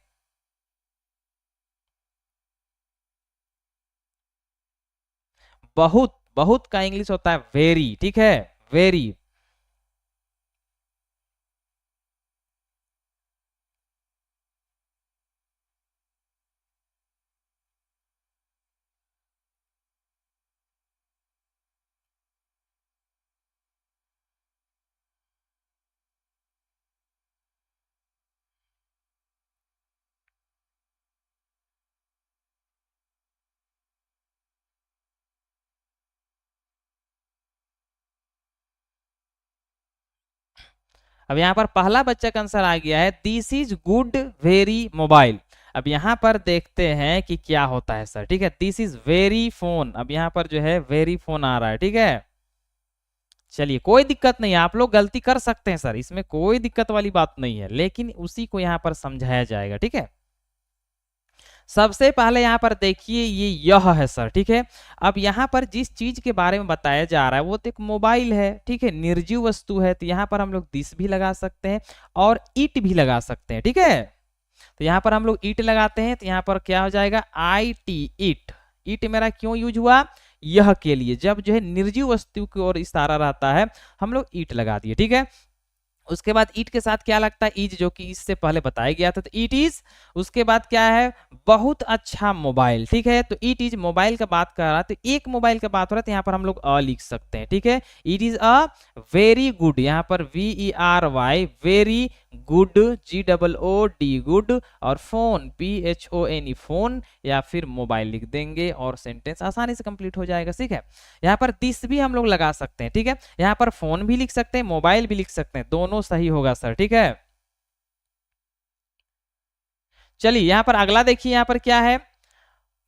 बहुत, बहुत का इंग्लिश होता है वेरी। ठीक है, वेरी। अब यहाँ पर पहला बच्चा का आंसर आ गया है this is good very mobile. अब यहाँ पर देखते हैं कि क्या होता है सर। ठीक है, दिस इज वेरी फोन, अब यहाँ पर जो है वेरी फोन आ रहा है। ठीक है, चलिए कोई दिक्कत नहीं है, आप लोग गलती कर सकते हैं सर, इसमें कोई दिक्कत वाली बात नहीं है, लेकिन उसी को यहाँ पर समझाया जाएगा। ठीक है, सबसे पहले यहाँ पर देखिए ये यह है सर। ठीक है, अब यहाँ पर जिस चीज के बारे में बताया जा रहा है वो तो एक मोबाइल है। ठीक है, निर्जीव वस्तु है, तो यहाँ पर हम लोग दिस भी लगा सकते हैं और इट भी लगा सकते हैं। ठीक है, तो यहाँ पर हम लोग इट लगाते हैं, तो यहाँ पर क्या हो जाएगा, आई टी, इट। इट मेरा क्यों यूज हुआ, यह के लिए, जब जो है निर्जीव वस्तु की ओर इशारा रहता है हम लोग ईट लगा दिए। ठीक है, उसके बाद ईट के साथ क्या लगता है, इज, जो कि इससे पहले बताया गया था, तो इट इज। उसके बाद क्या है, बहुत अच्छा मोबाइल। ठीक है, तो इट इज मोबाइल का बात कर रहा है, तो एक मोबाइल का बात हो रहा है, तो यहाँ पर हम लोग अ लिख सकते हैं। ठीक है, it is a very good, यहाँ पर V E R Y, very good, G double O D good, और phone P H O N E, phone या फिर मोबाइल लिख देंगे और सेंटेंस आसानी से कंप्लीट हो जाएगा। ठीक है, यहाँ पर दिस भी हम लोग लगा सकते हैं। ठीक है, यहाँ पर फोन भी लिख सकते हैं, मोबाइल भी लिख सकते हैं, दोनों सही होगा सर। ठीक है, चलिए यहाँ पर अगला देखिए, यहाँ पर क्या है,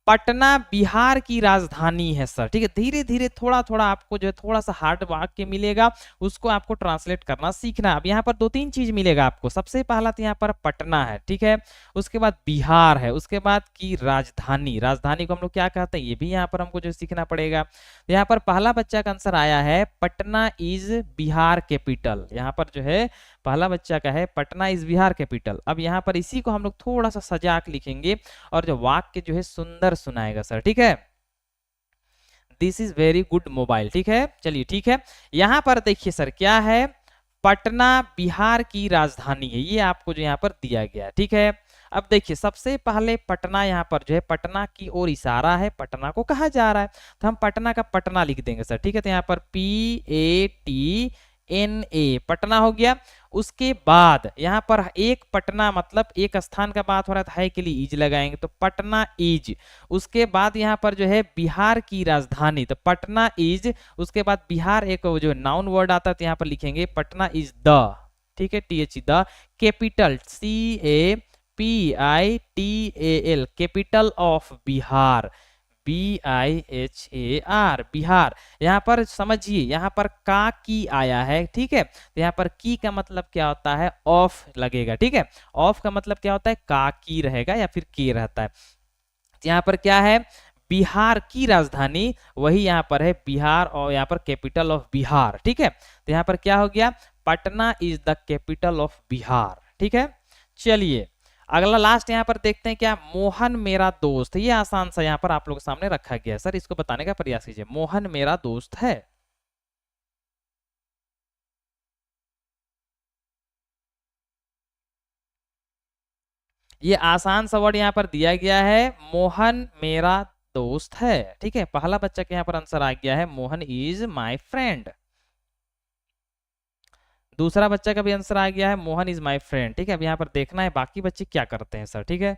पटना बिहार की राजधानी है सर। ठीक है, धीरे धीरे थोड़ा थोड़ा आपको जो है थोड़ा सा हार्ड वाक्य मिलेगा, उसको आपको ट्रांसलेट करना सीखना। अब यहाँ पर दो तीन चीज मिलेगा आपको। सबसे पहला तो यहाँ पर पटना है, ठीक है, उसके बाद बिहार है, उसके बाद की राजधानी, राजधानी को हम लोग क्या कहते हैं ये भी यहाँ पर हमको जो सीखना पड़ेगा। तो यहाँ पर पहला बच्चा का आंसर आया है पटना इज बिहार कैपिटल। यहाँ पर जो है पहला बच्चा का है पटना इज बिहार कैपिटल। अब यहाँ पर इसी को हम लोग थोड़ा सा सजा के लिखेंगे और जो वाक्य जो है सुंदर सुनाएगा सर। ठीक है, this is very good mobile. ठीक है, चलिए ठीक है, यहाँ पर देखिए सर क्या है, पटना बिहार की राजधानी है, ये आपको जो यहाँ पर दिया गया है। ठीक है, अब देखिए सबसे पहले पटना, यहाँ पर जो है पटना की ओर इशारा है, पटना को कहा जा रहा है, तो हम पटना का पटना लिख देंगे सर। ठीक है, तो यहाँ पर P A T N A, Patna हो गया। उसके बाद यहाँ पर एक पटना मतलब एक स्थान का बात हो रहा है के लिए इज लगाएंगे, तो पटना इज। उसके बाद यहाँ पर जो है बिहार की राजधानी, तो पटना इज, उसके बाद बिहार एक जो नाउन वर्ड आता है तो यहाँ पर लिखेंगे पटना इज द, ठीक है, T H the capital, C A P I T A L, capital of Bihar, BIHAR, Bihar. यहाँ पर समझिए, यहाँ पर का की आया है, ठीक है। तो यहाँ पर की का मतलब क्या होता है, ऑफ लगेगा, ठीक है। ऑफ का मतलब क्या होता है, का की रहेगा या फिर के रहता है। तो यहाँ पर क्या है, बिहार की राजधानी, वही यहाँ पर है बिहार, और यहाँ पर कैपिटल ऑफ बिहार, ठीक है। तो यहाँ पर क्या हो गया, Patna is the capital of Bihar, ठीक है। चलिए अगला लास्ट यहाँ पर देखते हैं, क्या, मोहन मेरा दोस्त। ये आसान सा यहाँ पर आप लोगों के सामने रखा गया है सर, इसको बताने का प्रयास कीजिए। मोहन मेरा दोस्त है, ये आसान सा वर्ड यहाँ पर दिया गया है, मोहन मेरा दोस्त है, ठीक है। पहला बच्चा के यहाँ पर आंसर आ गया है, मोहन इज माय फ्रेंड। दूसरा बच्चा का भी आंसर आ गया है, मोहन इज माय फ्रेंड, ठीक है। अब यहाँ पर देखना है बाकी बच्चे क्या करते हैं सर, ठीक है।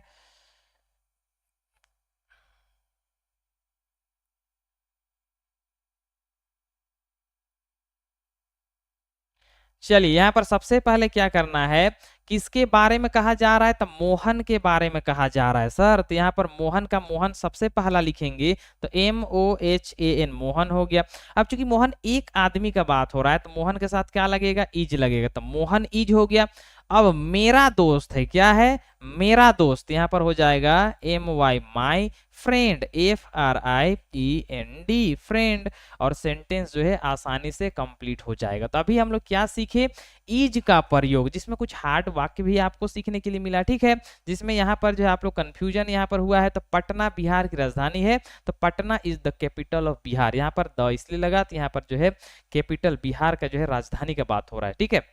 चलिए यहाँ पर सबसे पहले क्या करना है, किसके बारे में कहा जा रहा है, तो मोहन के बारे में कहा जा रहा है सर। तो यहाँ पर मोहन का मोहन सबसे पहला लिखेंगे, तो MOHAN, मोहन हो गया। अब चूंकि मोहन एक आदमी का बात हो रहा है, तो मोहन के साथ क्या लगेगा, इज लगेगा, तो मोहन इज हो गया। अब मेरा दोस्त है, क्या है, मेरा दोस्त, यहाँ पर हो जाएगा MY, my friend, FRIEND, friend. और सेंटेंस जो है आसानी से कंप्लीट हो जाएगा। तो अभी हम लोग क्या सीखे, इज का प्रयोग, जिसमें कुछ हार्ड वाक्य भी आपको सीखने के लिए मिला, ठीक है। जिसमें यहाँ पर जो है आप लोग कंफ्यूजन यहाँ पर हुआ है, तो पटना बिहार की राजधानी है, तो Patna is the capital of Bihar, यहाँ पर द इसलिए लगा, तो यहाँ पर जो है कैपिटल बिहार का जो है राजधानी का बात हो रहा है, ठीक है।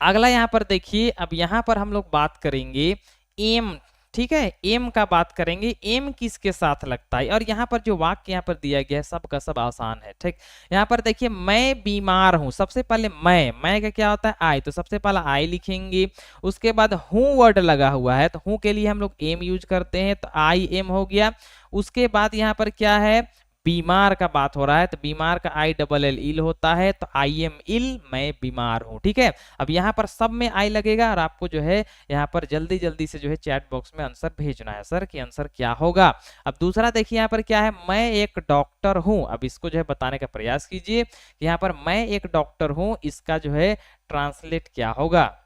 अगला यहाँ पर देखिए, अब यहाँ पर हम लोग बात करेंगे एम, ठीक है। एम का बात करेंगे, एम किसके साथ लगता है, और यहाँ पर जो वाक्य यहाँ पर दिया गया है सब का सब आसान है, ठीक। यहाँ पर देखिए, मैं बीमार हूं, सबसे पहले मैं का क्या होता है, आई, तो सबसे पहले आई लिखेंगे। उसके बाद हूं वर्ड लगा हुआ है, तो हूं के लिए हम लोग एम यूज करते हैं, तो IM हो गया। उसके बाद यहाँ पर क्या है, बीमार का बात हो रहा है, तो बीमार का ILL इल होता है, तो IM इल, मैं बीमार हूं, ठीक है। अब यहाँ पर सब में आई लगेगा, और आपको जो है यहाँ पर जल्दी जल्दी से जो है चैट बॉक्स में आंसर भेजना है सर, कि आंसर क्या होगा। अब दूसरा देखिए यहाँ पर क्या है, मैं एक डॉक्टर हूं। अब इसको जो है बताने का प्रयास कीजिए कि यहाँ पर मैं एक डॉक्टर हूं, इसका जो है ट्रांसलेट क्या होगा।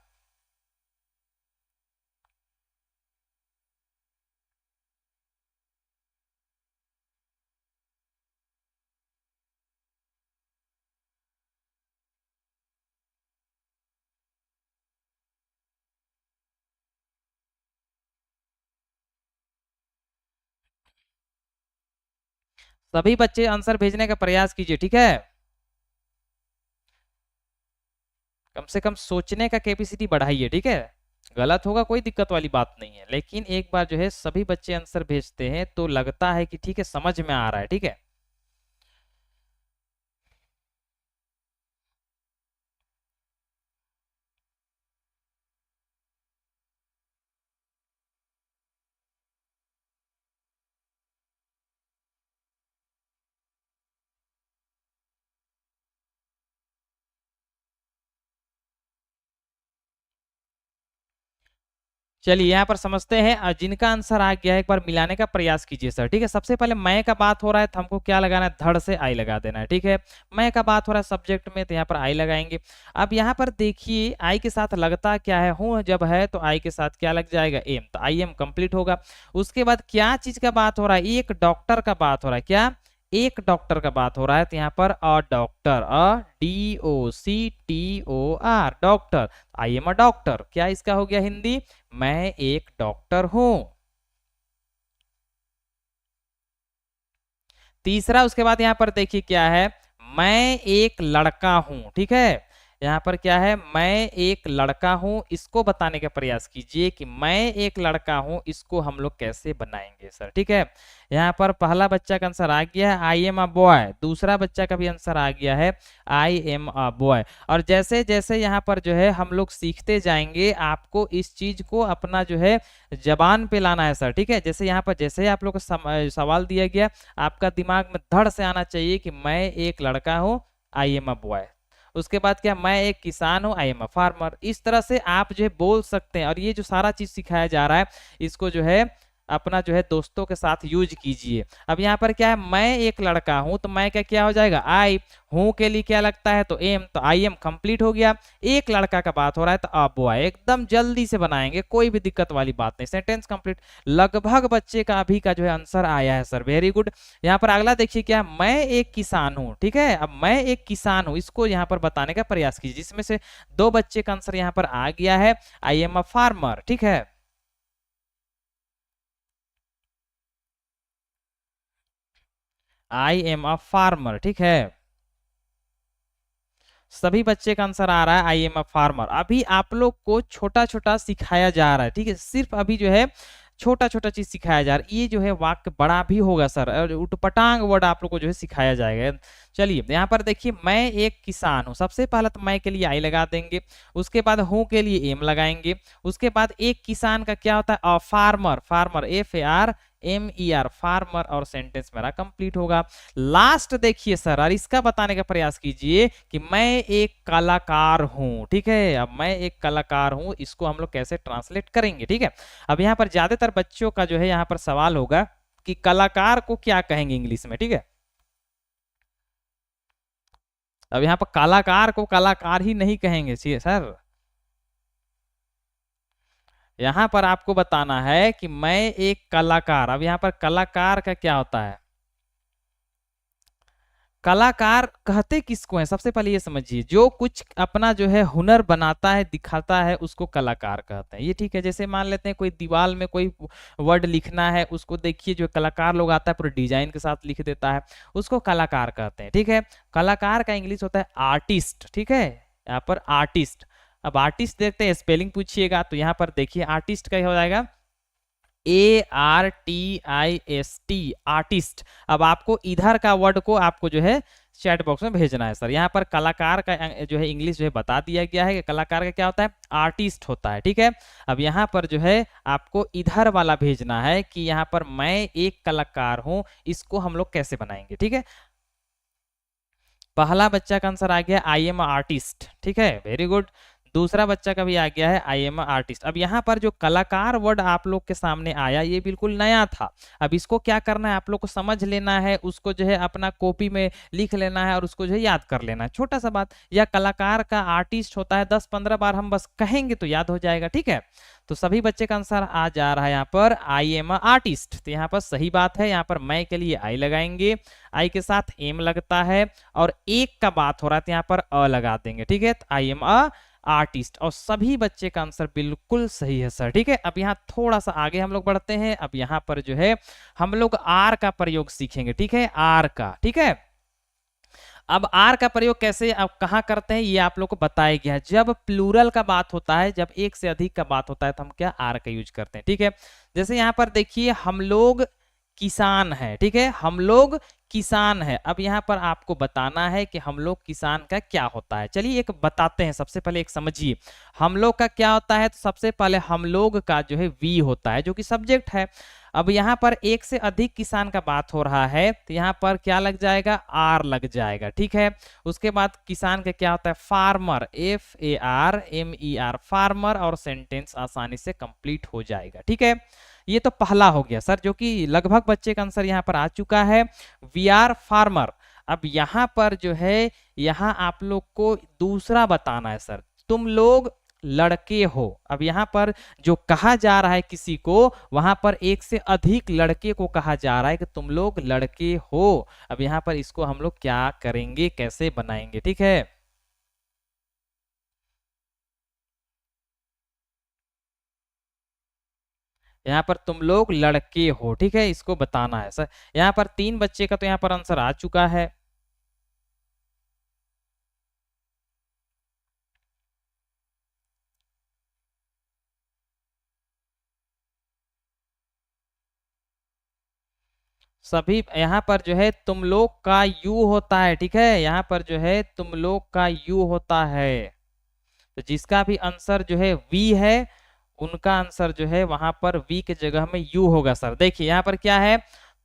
सभी बच्चे आंसर भेजने का प्रयास कीजिए, ठीक है। कम से कम सोचने का कैपेसिटी बढ़ाइए, ठीक है। गलत होगा कोई दिक्कत वाली बात नहीं है, लेकिन एक बार जो है सभी बच्चे आंसर भेजते हैं तो लगता है कि ठीक है, समझ में आ रहा है, ठीक है। चलिए यहाँ पर समझते हैं, जिनका आंसर आ गया है एक बार मिलाने का प्रयास कीजिए सर, ठीक है। सबसे पहले मैं का बात हो रहा है, तो हमको क्या लगाना है, धड़ से आई लगा देना है, ठीक है। मैं का बात हो रहा है सब्जेक्ट में, तो यहाँ पर आई लगाएंगे। अब यहाँ पर देखिए आई के साथ लगता क्या है, हूँ जब है तो आई के साथ क्या लग जाएगा, एम, तो IM कंप्लीट होगा। उसके बाद क्या चीज का बात हो रहा है, एक डॉक्टर का बात हो रहा है, क्या, एक डॉक्टर का बात हो रहा है, तो यहाँ पर a doctor, DOCTOR, doctor, IM a doctor, क्या इसका हो गया हिंदी, मैं एक डॉक्टर हूं। तीसरा उसके बाद यहां पर देखिए क्या है, मैं एक लड़का हूं, ठीक है। यहाँ पर क्या है, मैं एक लड़का हूं, इसको बताने का प्रयास कीजिए कि मैं एक लड़का हूं, इसको हम लोग कैसे बनाएंगे सर, ठीक है। यहाँ पर पहला बच्चा का आंसर आ गया है, आई एम अ बॉय। दूसरा बच्चा का भी आंसर आ गया है, आई एम अ बॉय। और जैसे जैसे यहाँ पर जो है हम लोग सीखते जाएंगे, आपको इस चीज को अपना जो है जबान पे लाना है सर, ठीक है। जैसे यहाँ पर जैसे आप लोग को सवाल दिया गया, आपका दिमाग में धड़ से आना चाहिए कि मैं एक लड़का हूँ, आई एम अ बॉय। उसके बाद क्या, मैं एक किसान हूँ, आई एम अ फार्मर। इस तरह से आप जो है बोल सकते हैं, और ये जो सारा चीज सिखाया जा रहा है, इसको जो है अपना जो है दोस्तों के साथ यूज कीजिए। अब यहाँ पर क्या है, मैं एक लड़का हूं, तो मैं क्या हो जाएगा, आई। हूं के लिए क्या लगता है, तो एम, तो आई एम कंप्लीट हो गया। एक लड़का का बात हो रहा है तो अब बॉय, एकदम जल्दी से बनाएंगे, कोई भी दिक्कत वाली बात नहीं, सेंटेंस कंप्लीट। लगभग बच्चे का अभी का जो है आंसर आया है सर, वेरी गुड। यहाँ पर अगला देखिए क्या, मैं एक किसान हूं, ठीक है। अब मैं एक किसान हूं, इसको यहाँ पर बताने का प्रयास कीजिए, जिसमें से दो बच्चे का आंसर यहाँ पर आ गया है, आई एम अ फार्मर, ठीक है। आई एम अ फार्मर, ठीक है। सभी बच्चे का आंसर आ रहा है आई एम अ फार्मर। अभी आप लोग को छोटा छोटा सिखाया जा रहा है, ठीक है, सिर्फ अभी जो है छोटा छोटा चीज सिखाया जा रहा है। ये जो है वाक्य बड़ा भी होगा सर, और उटपटांग वर्ड आप लोग को जो है सिखाया जाएगा। चलिए यहाँ पर देखिए, मैं एक किसान हूँ, सबसे पहले तो मैं के लिए आई लगा देंगे, उसके बाद हूँ के लिए एम लगाएंगे, उसके बाद एक किसान का क्या होता है, फार्मर, फार्मर FARMER, फार्मर, और सेंटेंस मेरा कंप्लीट होगा। लास्ट देखिए सर, और इसका बताने का प्रयास कीजिए कि मैं एक कलाकार हूं, ठीक है। अब मैं एक कलाकार हूं, इसको हम लोग कैसे ट्रांसलेट करेंगे, ठीक है। अब यहाँ पर ज्यादातर बच्चों का जो है यहाँ पर सवाल होगा कि कलाकार को क्या कहेंगे इंग्लिश में, ठीक है। अब यहाँ पर कलाकार को कलाकार ही नहीं कहेंगे सर, यहाँ पर आपको बताना है कि मैं एक कलाकार। अब यहाँ पर कलाकार का क्या होता है, कलाकार कहते किसको है, सबसे पहले ये समझिए, जो कुछ अपना जो है हुनर बनाता है, दिखाता है, उसको कलाकार कहते हैं, ये ठीक है। जैसे मान लेते हैं कोई दीवार में कोई वर्ड लिखना है, उसको देखिए जो कलाकार लोग आता है पूरे डिजाइन के साथ लिख देता है, उसको कलाकार कहते हैं, ठीक है। कलाकार का इंग्लिश होता है आर्टिस्ट, ठीक है। यहाँ पर आर्टिस्ट, अब आर्टिस्ट देखते हैं, स्पेलिंग पूछिएगा तो यहाँ पर देखिए आर्टिस्ट का हो जाएगा ARTIST, आर्टिस्ट। अब आपको इधर का वर्ड को आपको जो है चैट बॉक्स में भेजना है सर। यहाँ पर कलाकार का जो है इंग्लिश जो है बता दिया गया है कि कलाकार का क्या होता है, आर्टिस्ट होता है, ठीक है। अब यहाँ पर जो है आपको इधर वाला भेजना है कि यहाँ पर मैं एक कलाकार हूं, इसको हम लोग कैसे बनाएंगे, ठीक है। पहला बच्चा का आंसर आ गया आई एम आर्टिस्ट, ठीक है, वेरी गुड। दूसरा बच्चा का भी आ गया है आई एम आर्टिस्ट। अब यहाँ पर जो कलाकार वर्ड आप लोग के सामने आया, ये बिल्कुल नया था। अब इसको क्या करना है, आप लोग को समझ लेना है, उसको जो है अपना कॉपी में लिख लेना है और उसको जो है याद कर लेना है, छोटा सा बात। या कलाकार का आर्टिस्ट होता है, 10-15 बार हम बस कहेंगे तो याद हो जाएगा, ठीक है। तो सभी बच्चे का आंसर आ जा रहा है यहाँ पर आई एम आर्टिस्ट। तो यहाँ पर सही बात है, यहाँ पर मैं के लिए आई लगाएंगे, आई के साथ एम लगता है, और एक का बात हो रहा है तो यहाँ पर अ लगा देंगे, ठीक है। तो आई एम अ आर्टिस्ट, और सभी बच्चे का आंसर बिल्कुल सही है सर, ठीक है। अब यहाँ थोड़ा सा आगे हम लोग बढ़ते हैं। अब यहाँ पर जो है हम लोग आर का प्रयोग सीखेंगे, ठीक है, आर का, ठीक है। अब आर का प्रयोग कैसे, अब कहाँ करते हैं, ये आप लोग को बताया गया है। जब प्लूरल का बात होता है, जब एक से अधिक का बात होता है, तो हम क्या आर का यूज करते हैं, ठीक है। जैसे यहाँ पर देखिए, हम लोग किसान है, ठीक है, हम लोग किसान है। अब यहाँ पर आपको बताना है कि हम लोग किसान का क्या होता है। चलिए एक बताते हैं, सबसे पहले एक समझिए हम लोग का क्या होता है। तो सबसे पहले हम लोग का जो है वी होता है, जो कि सब्जेक्ट है। अब यहाँ पर एक से अधिक किसान का बात हो रहा है, तो यहाँ पर क्या लग जाएगा, आर लग जाएगा, ठीक है। उसके बाद किसान का क्या होता है, फार्मर, FARMER, फार्मर, और सेंटेंस आसानी से कंप्लीट हो जाएगा, ठीक है। ये तो पहला हो गया सर, जो कि लगभग बच्चे का आंसर यहाँ पर आ चुका है, वी आर फार्मर। अब यहाँ पर जो है, यहाँ आप लोग को दूसरा बताना है सर, तुम लोग लड़के हो। अब यहाँ पर जो कहा जा रहा है किसी को, वहां पर एक से अधिक लड़के को कहा जा रहा है कि तुम लोग लड़के हो। अब यहाँ पर इसको हम लोग क्या करेंगे, कैसे बनाएंगे, ठीक है। यहाँ पर तुम लोग लड़के हो, ठीक है, इसको बताना है सर। यहाँ पर 3 बच्चे का तो यहाँ पर आंसर आ चुका है। सभी यहाँ पर जो है तुम लोग का यू होता है, ठीक है। यहाँ पर जो है तुम लोग का यू होता है, तो जिसका भी आंसर जो है वी है, उनका आंसर जो है वहां पर वी के जगह में यू होगा सर। देखिए यहाँ पर क्या है,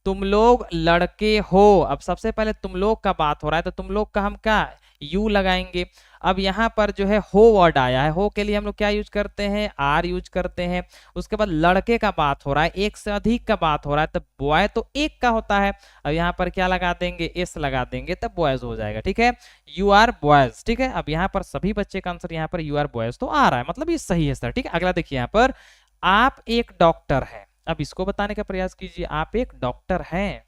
तुम लोग लड़के हो। अब सबसे पहले तुम लोग का बात हो रहा है, तो तुम लोग का हम क्या यू लगाएंगे। अब यहाँ पर जो है हो वर्ड आया है, हो के लिए हम लोग क्या यूज करते हैं, आर यूज करते हैं। उसके बाद लड़के का बात हो रहा है, एक से अधिक का बात हो रहा है, तब बॉय तो एक का होता है। अब यहाँ पर क्या लगा देंगे, एस लगा देंगे, तब बॉयज हो जाएगा। ठीक है, यू आर बॉयज। ठीक है, अब यहाँ पर सभी बच्चे का आंसर यहाँ पर यू आर बॉयज तो आ रहा है, मतलब ये सही है सर। ठीक है, अगला देखिए यहाँ पर, आप एक डॉक्टर हैं। अब इसको बताने का प्रयास कीजिए, आप एक डॉक्टर हैं।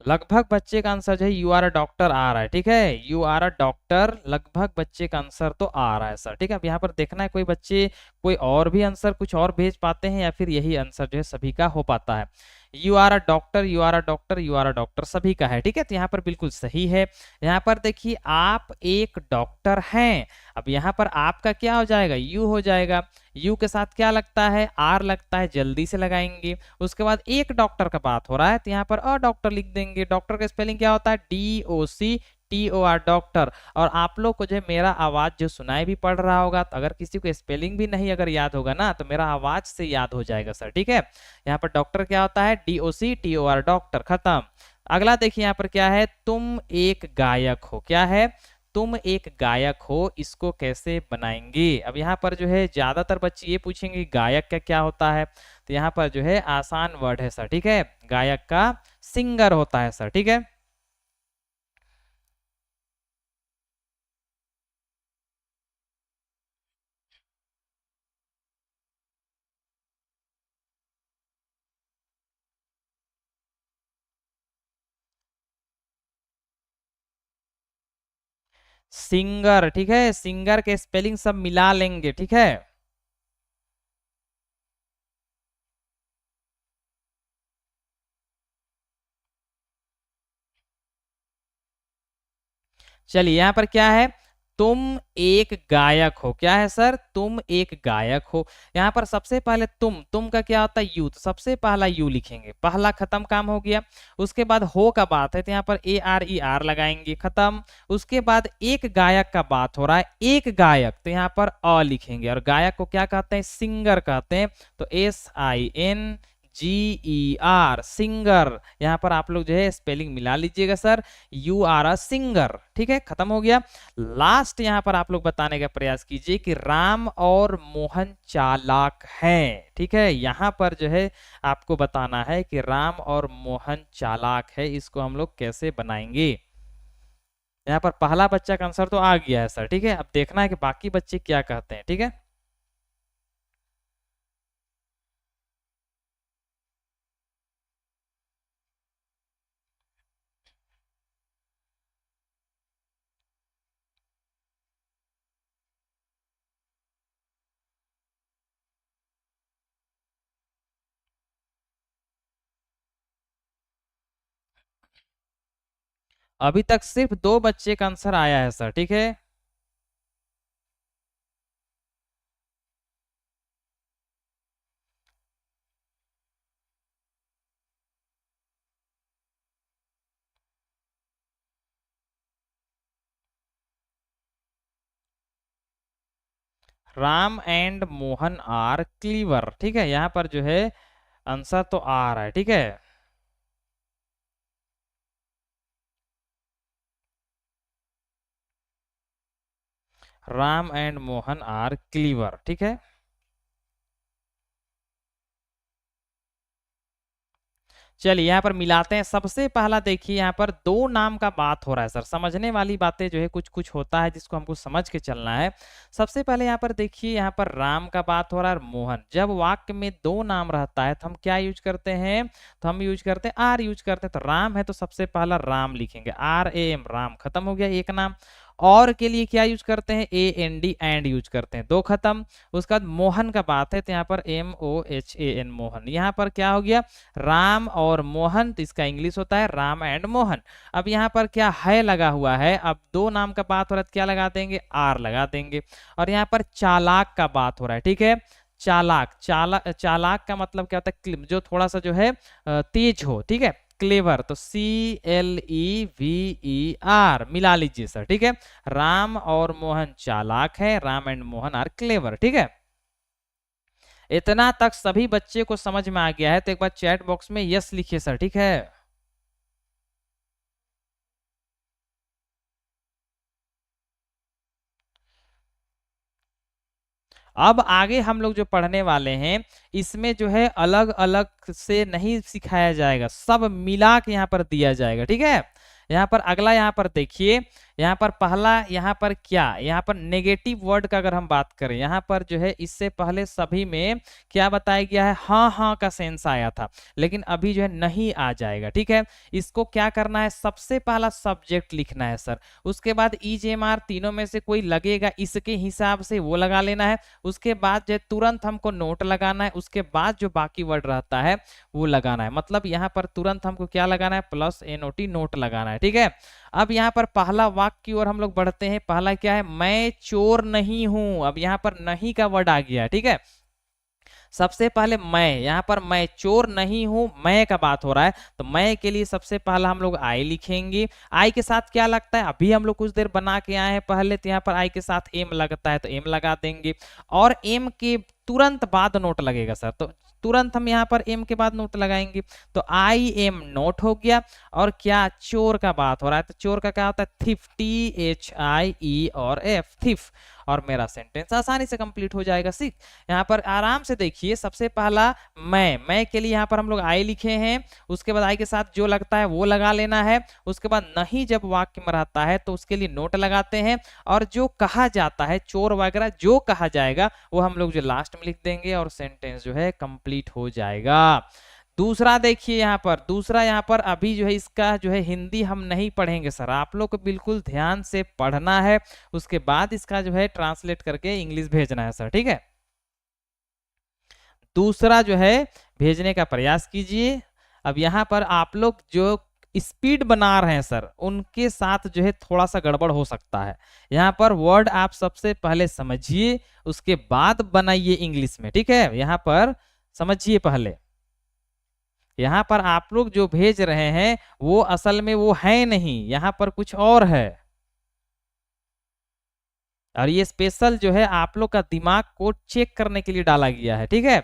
लगभग बच्चे का आंसर जो है यू आर अ डॉक्टर आ रहा है। ठीक है, यू आर अ डॉक्टर, लगभग बच्चे का आंसर तो आ रहा है सर। ठीक है, अब यहाँ पर देखना है कोई बच्चे कोई और भी आंसर कुछ और भेज पाते हैं या फिर यही आंसर जो है सभी का हो पाता है। You are a doctor, you are a doctor, you are a doctor सभी का है। ठीक है, तो यहाँ पर बिल्कुल सही है। यहाँ पर देखिए, आप एक डॉक्टर हैं। अब यहाँ पर आपका क्या हो जाएगा, यू हो जाएगा। यू के साथ क्या लगता है, आर लगता है, जल्दी से लगाएंगे। उसके बाद एक डॉक्टर का बात हो रहा है तो यहाँ पर अ डॉक्टर लिख देंगे। डॉक्टर का स्पेलिंग क्या होता है, D O C T O R, doctor. और आप लोग को जो है मेरा आवाज जो सुनाई भी पड़ रहा होगा, तो अगर किसी को स्पेलिंग भी नहीं अगर याद होगा ना, तो मेरा आवाज से याद हो जाएगा सर। ठीक है, यहाँ पर डॉक्टर क्या होता है, D O C T O R, doctor, खत्म। अगला देखिए यहाँ पर क्या है, तुम एक गायक हो। क्या है, तुम एक गायक हो, इसको कैसे बनाएंगे। अब यहाँ पर जो है ज्यादातर बच्चे ये पूछेंगे गायक का क्या होता है, तो यहाँ पर जो है आसान वर्ड है सर। ठीक है, गायक का सिंगर होता है सर। ठीक है, सिंगर। ठीक है, सिंगर के स्पेलिंग सब मिला लेंगे। ठीक है, चलिए यहाँ पर क्या है, तुम एक गायक हो। क्या है सर, तुम एक गायक हो। यहाँ पर सबसे पहले तुम का क्या होता है, यू, तो सबसे पहला यू लिखेंगे, पहला खत्म, काम हो गया। उसके बाद हो का बात है तो यहाँ पर ए आर ई आर लगाएंगे, खत्म। उसके बाद एक गायक का बात हो रहा है, एक गायक, तो यहाँ पर अ लिखेंगे। और गायक को क्या कहते हैं, सिंगर कहते हैं, तो S I N G E R, singer. यहाँ पर आप लोग जो है स्पेलिंग मिला लीजिएगा sir, you are a singer. ठीक है, खत्म हो गया। लास्ट यहाँ पर आप लोग बताने का प्रयास कीजिए कि राम और मोहन चालाक हैं। ठीक है, यहाँ पर जो है आपको बताना है कि राम और मोहन चालाक है, इसको हम लोग कैसे बनाएंगे। यहाँ पर पहला बच्चा का आंसर तो आ गया है सर। ठीक है, अब देखना है कि बाकी बच्चे क्या कहते हैं। ठीक है, अभी तक सिर्फ दो बच्चे का आंसर आया है सर। ठीक है, Ram and Mohan are clever. ठीक है, यहाँ पर जो है आंसर तो आ रहा है। ठीक है, Ram and Mohan are clever. ठीक है, चलिए यहाँ पर मिलाते हैं। सबसे पहला देखिए, यहाँ पर दो नाम का बात हो रहा है सर, समझने वाली बातें जो है कुछ कुछ होता है जिसको हमको समझ के चलना है। सबसे पहले यहाँ पर देखिए, यहाँ पर राम का बात हो रहा है और मोहन। जब वाक्य में दो नाम रहता है तो हम क्या यूज करते हैं, तो हम यूज करते हैं आर यूज करते हैं। तो राम है तो सबसे पहला राम लिखेंगे, आर ए एम, राम, खत्म हो गया एक नाम। और के लिए क्या यूज करते हैं, A N D, and use करते हैं, दो खत्म। उसके बाद मोहन का बात है तो यहाँ पर M O H A N, Mohan. यहाँ पर क्या हो गया, राम और मोहन, तो इसका इंग्लिश होता है राम एंड मोहन। अब यहाँ पर क्या है लगा हुआ है, अब दो नाम का बात हो रहा है तो क्या लगा देंगे, आर लगा देंगे। और यहाँ पर चालाक का बात हो रहा है। ठीक है, चालाक, चालाक का मतलब क्या होता है, जो थोड़ा सा जो है तेज हो। ठीक है, क्लेवर, तो C L E V E R, मिला लीजिए सर। ठीक है, राम और मोहन चालाक है, Ram and Mohan are clever. ठीक है, इतना तक सभी बच्चे को समझ में आ गया है तो एक बार चैट बॉक्स में यस लिखिए सर, ठीक है। अब आगे हम लोग जो पढ़ने वाले हैं इसमें जो है अलग अलग से नहीं सिखाया जाएगा, सब मिला के यहाँ पर दिया जाएगा, ठीक है। यहाँ पर अगला यहाँ पर देखिए, यहाँ पर पहला यहाँ पर क्या, यहाँ पर नेगेटिव वर्ड का अगर हम बात करें, यहाँ पर जो है इससे पहले सभी में क्या बताया गया है, हाँ हाँ का सेंस आया था, लेकिन अभी जो है नहीं आ जाएगा, ठीक है। इसको क्या करना है, सबसे पहला सब्जेक्ट लिखना है सर, उसके बाद EJMR तीनों में से कोई लगेगा इसके हिसाब से वो लगा लेना है, उसके बाद जो तुरंत हमको नोट लगाना है, उसके बाद जो बाकी वर्ड रहता है वो लगाना है। मतलब यहाँ पर तुरंत हमको क्या लगाना है, प्लस NOT नोट लगाना है, ठीक है। अब यहाँ पर पहला वाक्य की ओर हम लोग बढ़ते हैं। पहला क्या है, मैं चोर नहीं हूं। अब यहाँ पर नहीं का वर्ड आ गया, ठीक है। सबसे पहले मैं, यहाँ पर मैं चोर नहीं हूं, मैं का बात हो रहा है, तो मैं के लिए सबसे पहला हम लोग आई लिखेंगे। आई के साथ क्या लगता है, अभी हम लोग कुछ देर बना के आए हैं पहले, तो यहाँ पर आई के साथ एम लगता है तो एम लगा देंगे, और एम के तुरंत बाद नोट लगेगा सर, तो तुरंत हम यहाँ पर एम के बाद नोट लगाएंगे, तो आई एम नोट हो गया। और क्या, चोर का बात हो रहा है, तो चोर का क्या होता है, थिफ, THIE और F, थिफ, और मेरा सेंटेंस आसानी से कंप्लीट हो जाएगा। सीख, यहाँ पर आराम से देखिए, सबसे पहला मैं के लिए यहाँ पर हम लोग आई लिखे हैं, उसके बाद आई के साथ जो लगता है वो लगा लेना है, उसके बाद नहीं जब वाक्य में रहता है तो उसके लिए नोट लगाते हैं, और जो कहा जाता है चोर वगैरह जो कहा जाएगा वो हम लोग जो लास्ट में लिख देंगे, और सेंटेंस जो है कंप्लीट हो जाएगा। दूसरा देखिए, यहाँ पर दूसरा, यहाँ पर अभी जो है इसका जो है हिंदी हम नहीं पढ़ेंगे सर, आप लोग को बिल्कुल ध्यान से पढ़ना है, उसके बाद इसका जो है ट्रांसलेट करके इंग्लिश भेजना है सर, ठीक है। दूसरा जो है भेजने का प्रयास कीजिए। अब यहाँ पर आप लोग जो स्पीड बना रहे हैं सर, उनके साथ जो है थोड़ा सा गड़बड़ हो सकता है। यहाँ पर वर्ड आप सबसे पहले समझिए, उसके बाद बनाइए इंग्लिश में, ठीक है। यहाँ पर समझिए पहले, यहाँ पर आप लोग जो भेज रहे हैं वो असल में वो है नहीं, यहाँ पर कुछ और है, और ये स्पेशल जो है आप लोग का दिमाग को चेक करने के लिए डाला गया है, ठीक है।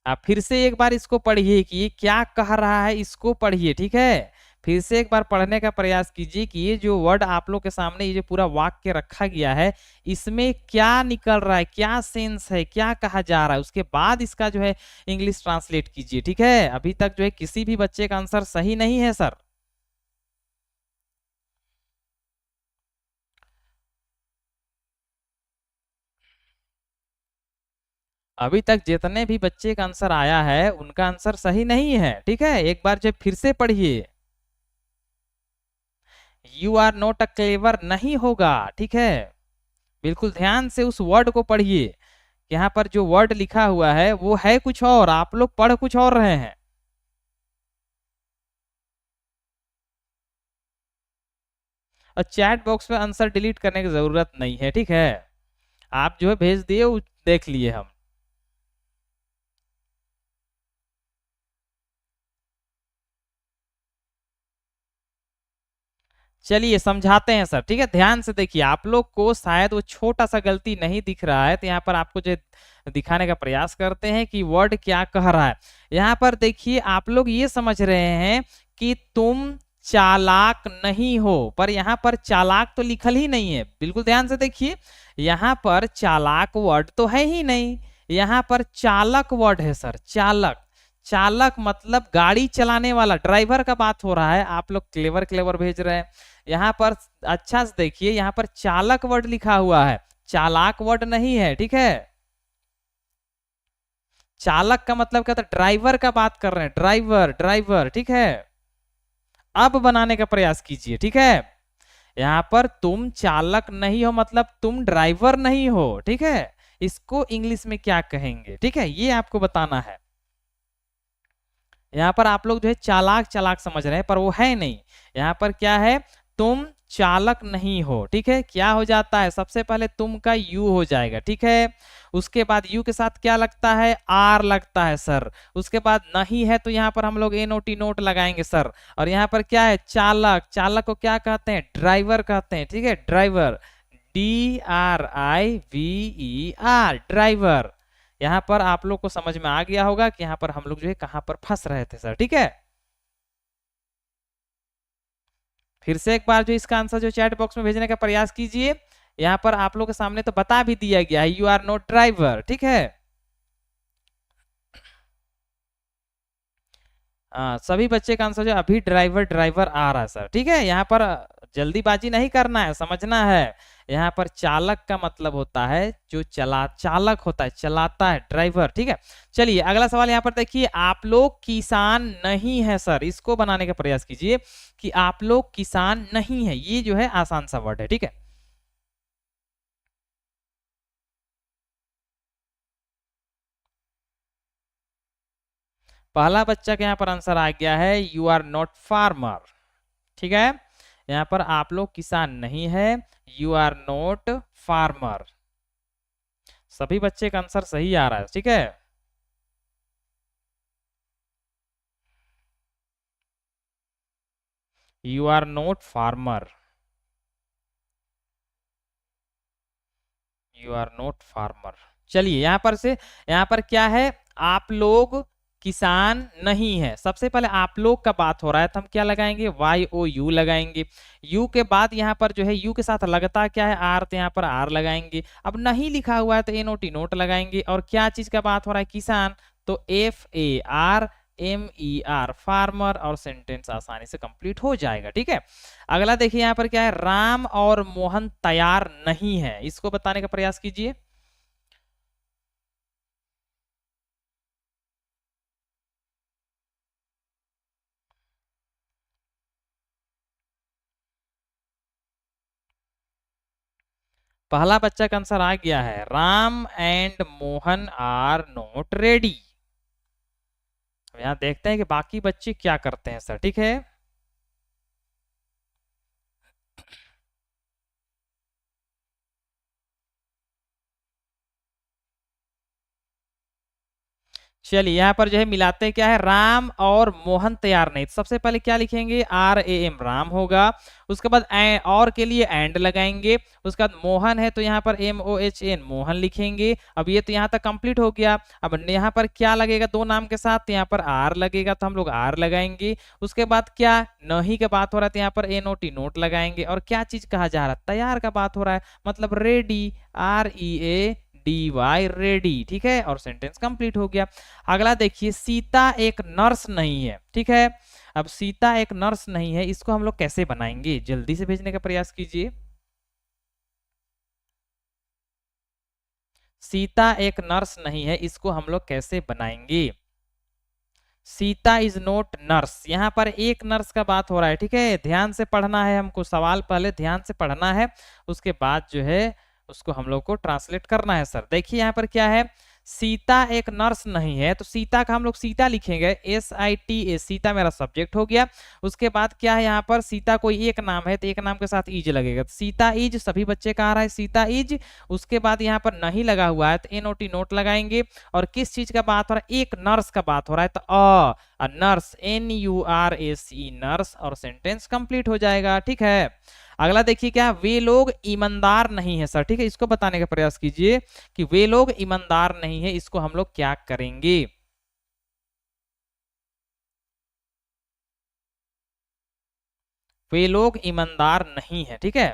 आप फिर से एक बार इसको पढ़िए कि ये क्या कह रहा है, इसको पढ़िए, ठीक है। फिर से एक बार पढ़ने का प्रयास कीजिए कि ये जो वर्ड आप लोग के सामने ये जो पूरा वाक्य रखा गया है इसमें क्या निकल रहा है, क्या सेंस है, क्या कहा जा रहा है, उसके बाद इसका जो है इंग्लिश ट्रांसलेट कीजिए, ठीक है। अभी तक जो है किसी भी बच्चे का आंसर सही नहीं है सर। अभी तक जितने भी बच्चे का आंसर आया है उनका आंसर सही नहीं है, ठीक है। एक बार जब फिर से पढ़िए, you are not a clever नहीं होगा, ठीक है। बिल्कुल ध्यान से उस वर्ड को पढ़िए, यहाँ पर जो वर्ड लिखा हुआ है वो है कुछ और, आप लोग पढ़ कुछ और रहे हैं। और चैट बॉक्स में आंसर डिलीट करने की जरूरत नहीं है, ठीक है। आप जो है भेज दिए वो देख लिए हम। चलिए समझाते हैं सर, ठीक है। ध्यान से देखिए, आप लोग को शायद वो छोटा सा गलती नहीं दिख रहा है, तो यहाँ पर आपको जो दिखाने का प्रयास करते हैं कि वर्ड क्या कह रहा है। यहाँ पर देखिए, आप लोग ये समझ रहे हैं कि तुम चालाक नहीं हो, पर यहाँ पर चालाक तो लिखल ही नहीं है। बिल्कुल ध्यान से देखिए, यहाँ पर चालाक वर्ड तो है ही नहीं, यहाँ पर चालक वर्ड है सर, चालक। चालक मतलब गाड़ी चलाने वाला, ड्राइवर का बात हो रहा है। आप लोग क्लेवर क्लेवर भेज रहे हैं। यहाँ पर अच्छा से देखिए, यहाँ पर चालक वर्ड लिखा हुआ है, चालाक वर्ड नहीं है, ठीक है। चालक का मतलब क्या था, ड्राइवर का बात कर रहे हैं, ड्राइवर ड्राइवर, ठीक है। अब बनाने का प्रयास कीजिए, ठीक है। यहाँ पर तुम चालक नहीं हो मतलब तुम ड्राइवर नहीं हो, ठीक है। इसको इंग्लिश में क्या कहेंगे, ठीक है, ये आपको बताना है। यहाँ पर आप लोग जो है चालाक चालाक समझ रहे हैं, पर वो है नहीं। यहाँ पर क्या है, तुम चालक नहीं हो, ठीक है। क्या हो जाता है, सबसे पहले तुम का यू हो जाएगा, ठीक है। उसके बाद यू के साथ क्या लगता है, आर लगता है सर। उसके बाद नहीं है तो यहाँ पर हम लोग NOT नोट लगाएंगे सर। और यहाँ पर क्या है, चालक, चालक को क्या कहते हैं, ड्राइवर कहते हैं, ठीक है, ड्राइवर, DRIVER, ड्राइवर। यहाँ पर आप लोग को समझ में आ गया होगा कि यहाँ पर हम लोग जो है कहाँ पर फंस रहे थे सर, ठीक है। फिर से एक बार जो इसका आंसर जो चैट बॉक्स में भेजने का प्रयास कीजिए। यहाँ पर आप लोग के सामने तो बता भी दिया गया है, यू आर नॉट ड्राइवर, ठीक है। सभी बच्चे का आंसर जो अभी ड्राइवर ड्राइवर आ रहा है सर, ठीक है। यहाँ पर जल्दीबाजी नहीं करना है, समझना है। यहाँ पर चालक का मतलब होता है जो चालक होता है, चलाता है, ड्राइवर, ठीक है। चलिए अगला सवाल यहाँ पर देखिए, आप लोग किसान नहीं है सर, इसको बनाने का प्रयास कीजिए कि आप लोग किसान नहीं है। ये जो है आसान सा वर्ड है, ठीक है। पहला बच्चा के यहाँ पर आंसर आ गया है, यू आर नॉट फार्मर, ठीक है। यहाँ पर आप लोग किसान नहीं है, यू आर नॉट फार्मर। सभी बच्चे का आंसर सही आ रहा है, ठीक है। You are not farmer, you are not farmer. चलिए यहाँ पर से, यहाँ पर क्या है, आप लोग किसान नहीं है। सबसे पहले आप लोग का बात हो रहा है तो हम क्या लगाएंगे, YOU लगाएंगे। यू के बाद यहाँ पर जो है यू के साथ लगता क्या है, आर, तो यहाँ पर आर लगाएंगे। अब नहीं लिखा हुआ है तो NOT नोट लगाएंगे। और क्या चीज का बात हो रहा है, किसान, तो FARMER, फार्मर, और सेंटेंस आसानी से कंप्लीट हो जाएगा, ठीक है। अगला देखिए यहाँ पर क्या है, राम और मोहन तैयार नहीं है, इसको बताने का प्रयास कीजिए। पहला बच्चा का आंसर आ गया है, Ram and Mohan are not ready. यहां देखते हैं कि बाकी बच्चे क्या करते हैं सर, ठीक है। चलिए यहाँ पर जो है मिलाते क्या है, राम और मोहन तैयार नहीं। तो सबसे पहले क्या लिखेंगे, RAM, राम होगा। उसके बाद और के लिए एंड लगाएंगे। उसके बाद मोहन है तो यहाँ पर MOHN, मोहन लिखेंगे। अब ये तो यहाँ तक कंप्लीट हो गया। अब यहाँ पर क्या लगेगा, दो नाम के साथ, यहाँ पर आर लगेगा तो हम लोग आर लगाएंगे। उसके बाद क्या, नहीं का बात हो रहा है तो यहाँ पर NOT नोट लगाएंगे। और क्या चीज कहा जा रहा है, तैयार का बात हो रहा है, मतलब रेडी, READY, रेडी, ठीक है। और सेंटेंस कंप्लीट हो गया। अगला देखिए, सीता एक नर्स नहीं है, ठीक है। अब सीता एक नर्स नहीं है, इसको हम लोग कैसे बनाएंगे, जल्दी से भेजने का प्रयास कीजिए। सीता एक नर्स नहीं है, इसको हम लोग कैसे बनाएंगे। सीता इज नोट नर्स, यहाँ पर एक नर्स का बात हो रहा है, ठीक है। ध्यान से पढ़ना है हमको, सवाल पहले ध्यान से पढ़ना है, उसके बाद जो है उसको हम लोग को ट्रांसलेट करना है सर। देखिए यहाँ पर क्या है, सीता एक नर्स नहीं है, तो सीता का हम लोग सीता लिखेंगे, SITA, सीता मेरा सब्जेक्ट हो गया। उसके बाद क्या है, यहाँ पर सीता कोई एक नाम है तो एक नाम के साथ इज लगेगा, तो सीता इज, सभी बच्चे का आ रहा है सीता इज। उसके बाद यहाँ पर नहीं लगा हुआ है तो NOT नोट लगाएंगे। और किस चीज का बात हो रहा है, एक नर्स का बात हो रहा है तो नर्स, NURSE, नर्स, और सेंटेंस कंप्लीट हो जाएगा, ठीक है। अगला देखिए क्या, वे लोग ईमानदार नहीं है सर, ठीक है। इसको बताने का प्रयास कीजिए कि वे लोग ईमानदार नहीं है, इसको हम लोग क्या करेंगे। वे लोग ईमानदार नहीं है, ठीक है।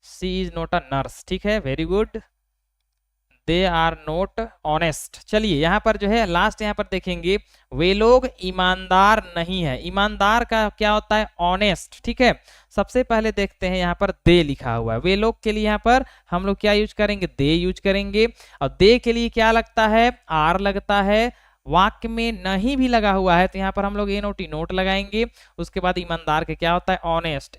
She is not a nurse, ठीक है, very good. They are not honest. चलिए यहाँ पर जो है लास्ट यहाँ पर देखेंगे, वे लोग ईमानदार नहीं है। ईमानदार का क्या होता है, ऑनेस्ट, ठीक है। सबसे पहले देखते हैं यहाँ पर दे लिखा हुआ है, वे लोग के लिए यहाँ पर हम लोग क्या यूज करेंगे, दे यूज करेंगे। और दे के लिए क्या लगता है, आर लगता है। वाक्य में नहीं भी लगा हुआ है तो यहाँ पर हम लोग NOT नोट लगाएंगे। उसके बाद ईमानदार के क्या होता है, ऑनेस्ट,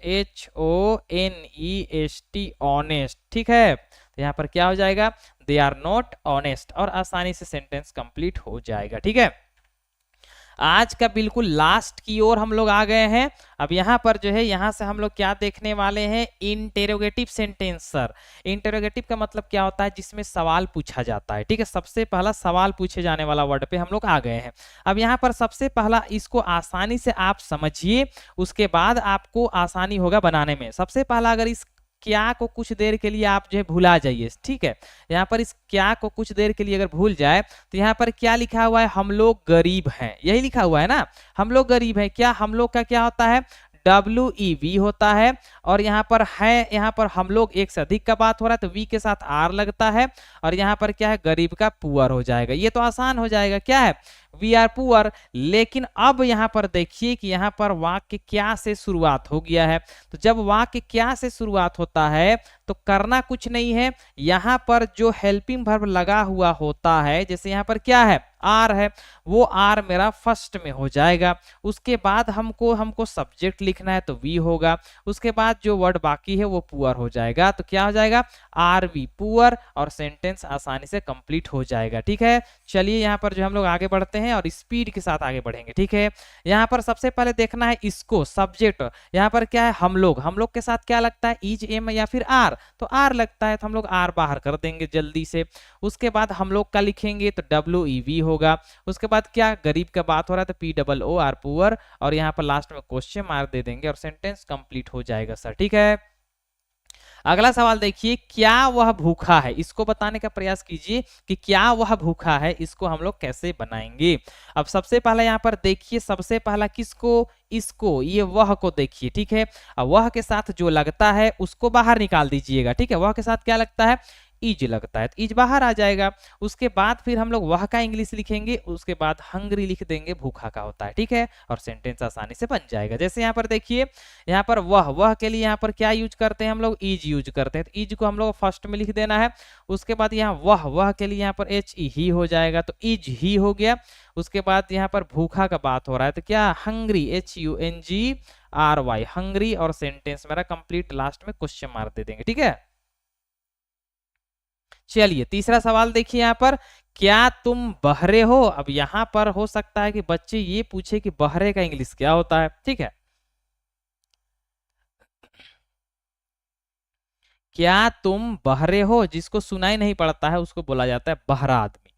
HONEST, ऑनेस्ट, ठीक है। तो यहाँ पर क्या हो जाएगा, दे आर नॉट ऑनेस्ट, और आसानी से सेंटेंस कंप्लीट हो जाएगा, ठीक है। आज का बिल्कुल लास्ट की ओर हम लोग आ गए हैं। अब यहाँ पर जो है, यहाँ से हम लोग क्या देखने वाले हैं, इंटेरोगेटिव सेंटेंस सर। इंटेरोगेटिव का मतलब क्या होता है, जिसमें सवाल पूछा जाता है, ठीक है। सबसे पहला सवाल पूछे जाने वाला वर्ड पे हम लोग आ गए हैं। अब यहाँ पर सबसे पहला इसको आसानी से आप समझिए, उसके बाद आपको आसानी होगा बनाने में। सबसे पहला अगर इस क्या को कुछ देर के लिए आप जो है भुला जाइए, ठीक है। यहाँ पर इस क्या को कुछ देर के लिए अगर भूल जाए तो यहाँ पर क्या लिखा हुआ है, हम लोग गरीब हैं, यही लिखा हुआ है ना, हम लोग गरीब हैं। क्या हम लोग का क्या होता है, WEV होता है, और यहाँ पर है, यहाँ पर हम लोग एक से अधिक का बात हो रहा है तो वी के साथ आर लगता है, और यहाँ पर क्या है, गरीब का पुअर हो जाएगा। ये तो आसान हो जाएगा, क्या है, वी आर पुअर। लेकिन अब यहाँ पर देखिए कि यहाँ पर वाक्य क्या से शुरुआत हो गया है। तो जब वाक्य क्या से शुरुआत होता है तो करना कुछ नहीं है, यहाँ पर जो हेल्पिंग वर्ब लगा हुआ होता है, जैसे यहाँ पर क्या है, आर है, वो आर मेरा फर्स्ट में हो जाएगा। उसके बाद हमको सब्जेक्ट लिखना है तो वी होगा। उसके बाद जो वर्ड बाकी है वो पुअर हो जाएगा, तो क्या हो जाएगा, आर वी पुअर, और सेंटेंस आसानी से कंप्लीट हो जाएगा। ठीक है, चलिए यहाँ पर जो हम लोग आगे बढ़ते हैं और स्पीड के साथ आगे बढ़ेंगे। ठीक है, यहाँ पर सबसे पहले देखना है इसको, सब्जेक्ट यहाँ पर क्या है, हम लोग के साथ क्या लगता है, इज, एम या फिर आर, तो आर लगता है तो हम लोग आर बाहर कर देंगे जल्दी से। उसके बाद हम लोग का लिखेंगे तो WEV होगा। उसके बाद क्या, गरीब का बात हो रहा है तो POOR पुअर, और यहाँ पर लास्ट में क्वेश्चन मार्क दे देंगे और सेंटेंस कंप्लीट हो जाएगा सर। ठीक है, अगला सवाल देखिए, क्या वह भूखा है, इसको बताने का प्रयास कीजिए कि क्या वह भूखा है, इसको हम लोग कैसे बनाएंगे। अब सबसे पहला यहाँ पर देखिए, सबसे पहला किसको, इसको, ये वह को देखिए। ठीक है, अब वह के साथ जो लगता है उसको बाहर निकाल दीजिएगा। ठीक है, वह के साथ क्या लगता है, इज लगता है, तो इज बाहर आ जाएगा। उसके बाद फिर हम लोग वह का इंग्लिश लिखेंगे, उसके बाद हंग्री लिख देंगे, भूखा का होता है। ठीक है, और सेंटेंस आसानी से बन जाएगा। जैसे यहाँ पर देखिए, यहाँ पर वह के लिए यहाँ पर क्या यूज करते हैं हम लोग, इज यूज करते हैं, तो इज को हम लोग फर्स्ट में लिख देना है। उसके बाद यहाँ वह के लिए यहाँ पर HE ही हो जाएगा, तो इज ही हो गया। उसके बाद यहाँ पर भूखा का बात हो रहा है तो क्या, हंग्री, HUNGRY, हंग्री, और सेंटेंस मेरा कंप्लीट, लास्ट में क्वेश्चन मार्क दे देंगे। ठीक है, चलिए तीसरा सवाल देखिए, यहाँ पर क्या तुम बहरे हो। अब यहाँ पर हो सकता है कि बच्चे ये पूछे कि बहरे का इंग्लिश क्या होता है। ठीक है, क्या तुम बहरे हो, जिसको सुनाई नहीं पड़ता है उसको बोला जाता है बहरा आदमी।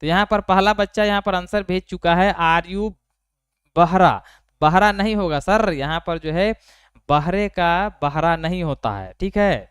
तो यहाँ पर पहला बच्चा यहाँ पर आंसर भेज चुका है, आर यू बहरा। बहरा नहीं होगा सर, यहाँ पर जो है बहरे का बहरा नहीं होता है। ठीक है,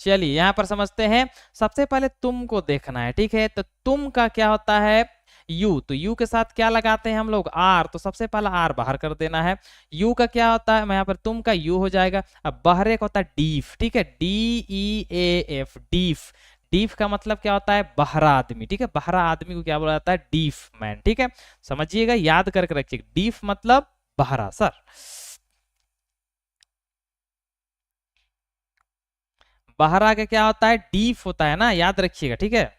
चलिए यहाँ पर समझते हैं। सबसे पहले तुम को देखना है। ठीक है, तो तुम का क्या होता है, यू, तो यू के साथ क्या लगाते हैं हम लोग, आर, तो सबसे पहला आर बाहर कर देना है। यू का क्या होता है, मैं यहाँ पर तुम का यू हो जाएगा। अब बहरे का होता है डीफ। ठीक है, DEAF, डीफ। डीफ का मतलब क्या होता है, बहरा आदमी। ठीक है, बहरा आदमी को क्या बोला जाता है, डीफ मैन। ठीक है, समझिएगा, याद करके रखिएगा, डीफ मतलब बहरा सर। बहरा का क्या होता है, डीफ होता है ना, याद रखिएगा। ठीक है,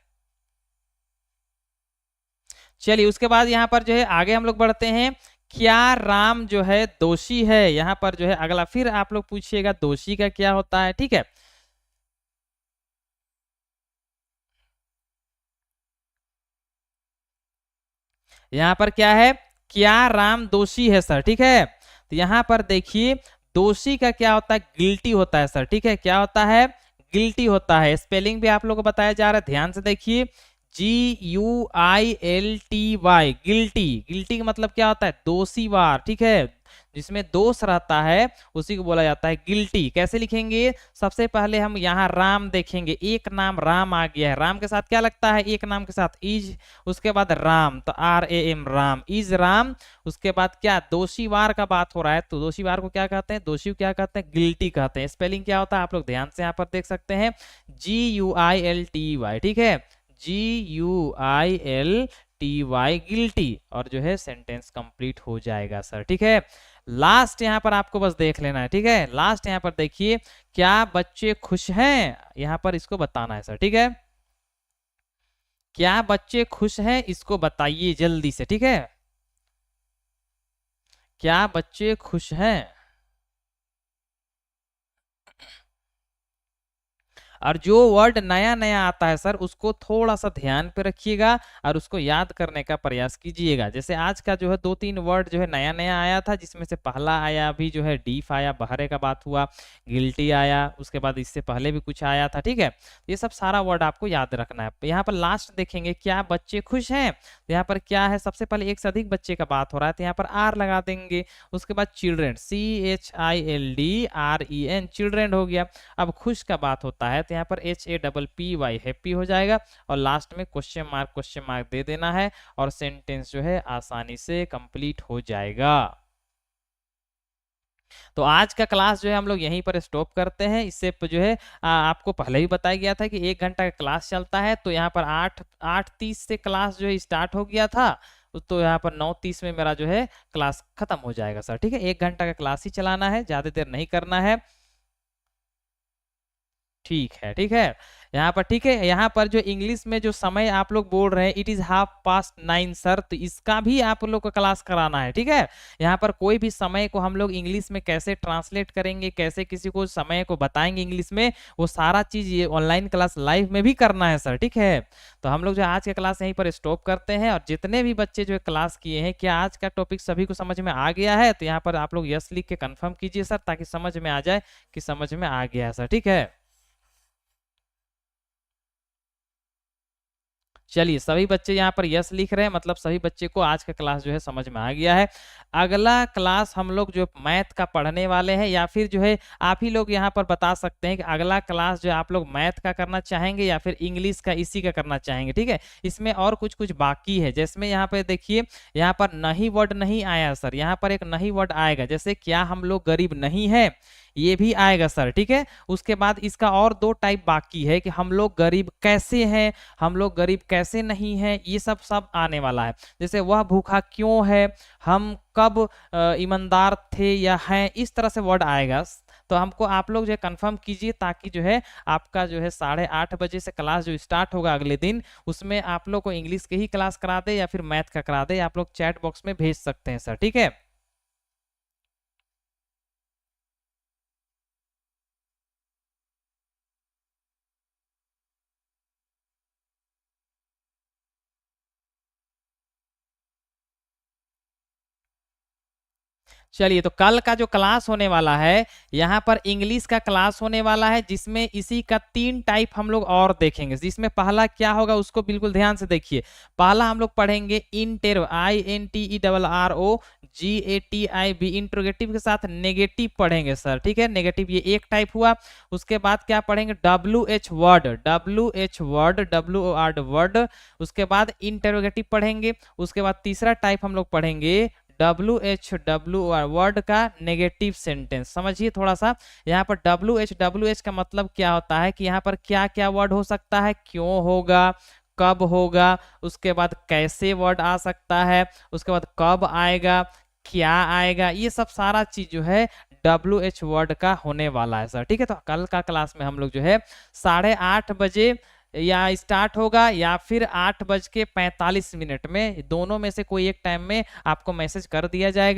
चलिए उसके बाद यहाँ पर जो है आगे हम लोग बढ़ते हैं। क्या राम जो है दोषी है, यहाँ पर जो है अगला फिर आप लोग पूछिएगा दोषी का क्या होता है। ठीक है, यहाँ पर क्या है, क्या राम दोषी है सर। ठीक है, तो यहाँ पर देखिए दोषी का क्या होता है, गिल्टी होता है सर। ठीक है, क्या होता है, गिल्टी होता है। स्पेलिंग भी आप लोग को बताया जा रहा है, ध्यान से देखिए, GUILTY, गिल्टी। गिल्टी का मतलब क्या होता है, दोषीवार। ठीक है, जिसमें दोष रहता है उसी को बोला जाता है गिल्टी। कैसे लिखेंगे, सबसे पहले हम यहाँ राम देखेंगे, एक नाम राम आ गया है, राम के साथ क्या लगता है, एक नाम के साथ इज, उसके बाद राम, तो RAM, राम, इज राम। उसके बाद क्या, दोषीवार का बात हो रहा है, तो दोषीवार को क्या कहते हैं, दोषी को क्या कहते हैं, गिल्टी कहते हैं। स्पेलिंग क्या होता है आप लोग ध्यान से यहाँ पर देख सकते हैं, GUILTY। ठीक है, GUILTY, गिल्टी, और जो है सेंटेंस कंप्लीट हो जाएगा सर। ठीक है, लास्ट यहाँ पर आपको बस देख लेना है। ठीक है, लास्ट यहाँ पर देखिए, क्या बच्चे खुश हैं, यहाँ पर इसको बताना है सर। ठीक है, क्या बच्चे खुश हैं, इसको बताइए जल्दी से। ठीक है, क्या बच्चे खुश हैं। और जो वर्ड नया नया आता है सर उसको थोड़ा सा ध्यान पे रखिएगा और उसको याद करने का प्रयास कीजिएगा। जैसे आज का जो है 2-3 वर्ड जो है नया नया आया था, जिसमें से पहला आया अभी जो है डीफ आया, बहरे का बात हुआ, गिल्टी आया, उसके बाद इससे पहले भी कुछ आया था, ठीक है। ये सब सारा वर्ड आपको याद रखना है। यहाँ पर लास्ट देखेंगे क्या बच्चे खुश हैं, यहाँ पर क्या है, सबसे पहले एक से अधिक बच्चे का बात हो रहा है तो यहाँ पर आर लगा देंगे। उसके बाद चिल्ड्रेन, CHILDREN, चिल्ड्रेन हो गया। अब खुश का बात होता है तो यहाँ पर HAPPY, हैप्पी हो जाएगा, और लास्ट में क्वेश्चन मार्क दे देना है और सेंटेंस जो है आसानी से कंप्लीट हो जाएगा। तो आज का क्लास जो है हम लोग यहीं पर स्टॉप करते हैं। इससे जो है आपको पहले ही बताया गया था कि 1 घंटा का क्लास चलता है, तो यहाँ पर 8:30 से क्लास जो है स्टार्ट हो गया था, तो यहाँ पर 9:30 में मेरा जो है क्लास खत्म हो जाएगा सर, ठीक है। 1 घंटा का क्लास ही चलाना है, ज्यादा देर नहीं करना है, ठीक है, ठीक है। यहाँ पर ठीक है, यहाँ पर जो इंग्लिश में जो समय आप लोग बोल रहे हैं इट इज 9:30 सर, तो इसका भी आप लोग को क्लास कराना है, ठीक है। यहाँ पर कोई भी समय को हम लोग इंग्लिश में कैसे ट्रांसलेट करेंगे, कैसे किसी को समय को बताएंगे इंग्लिश में, वो सारा चीज ये ऑनलाइन क्लास लाइव में भी करना है सर, ठीक है। तो हम लोग जो आज का क्लास यहीं पर स्टॉप करते हैं, और जितने भी बच्चे जो क्लास किए हैं, क्या आज का टॉपिक सभी को समझ में आ गया है, तो यहाँ पर आप लोग यस लिख के कंफर्म कीजिए सर, ताकि समझ में आ जाए कि समझ में आ गया है सर, ठीक है। चलिए सभी बच्चे यहाँ पर यस लिख रहे हैं, मतलब सभी बच्चे को आज का क्लास जो है समझ में आ गया है। अगला क्लास हम लोग जो मैथ का पढ़ने वाले हैं, या फिर जो है आप ही लोग यहाँ पर बता सकते हैं कि अगला क्लास जो आप लोग मैथ का करना चाहेंगे या फिर इंग्लिश का इसी का करना चाहेंगे, ठीक है। इसमें और कुछ कुछ बाकी है, जैसे यहाँ पे देखिए, यहाँ पर नहीं वर्ड नहीं आया सर, यहाँ पर एक नहीं वर्ड आएगा, जैसे क्या हम लोग गरीब नहीं है, ये भी आएगा सर, ठीक है। उसके बाद इसका और 2 टाइप बाकी है कि हम लोग गरीब कैसे हैं, हम लोग गरीब कैसे नहीं हैं, ये सब सब आने वाला है। जैसे वह भूखा क्यों है, हम कब ईमानदार थे या हैं, इस तरह से वर्ड आएगा। तो हमको आप लोग जो है कंफर्म कीजिए, ताकि जो है आपका जो है 8:30 बजे से क्लास जो स्टार्ट होगा अगले दिन, उसमें आप लोग को इंग्लिश के ही क्लास करा दे या फिर मैथ का करा दे, आप लोग चैट बॉक्स में भेज सकते हैं सर, ठीक है। चलिए, तो कल का जो क्लास होने वाला है, यहाँ पर इंग्लिश का क्लास होने वाला है, जिसमें इसी का 3 टाइप हम लोग और देखेंगे। जिसमें पहला क्या होगा उसको बिल्कुल ध्यान से देखिए। पहला हम लोग पढ़ेंगे इंटेरो, INTERROGATIV, इंट्रोगेटिव के साथ नेगेटिव पढ़ेंगे सर, ठीक है। नेगेटिव ये एक टाइप हुआ। उसके बाद क्या पढ़ेंगे, WH वर्ड, WORD वर्ड। उसके बाद इंटेरोगेटिव पढ़ेंगे। उसके बाद तीसरा टाइप हम लोग पढ़ेंगे WHW वर्ड का नेगेटिव सेंटेंस। समझिए थोड़ा सा, यहाँ पर WH का मतलब क्या होता है कि यहाँ पर क्या क्या वर्ड हो सकता है, क्यों होगा, कब होगा, उसके बाद कैसे वर्ड आ सकता है, उसके बाद कब आएगा, क्या आएगा, ये सब सारा चीज जो है WH वर्ड का होने वाला है सर, ठीक है। तो कल का क्लास में हम लोग जो है 8:30 बजे या स्टार्ट होगा, या फिर 8:45 में, दोनों में से कोई एक टाइम में आपको मैसेज कर दिया जाएगा।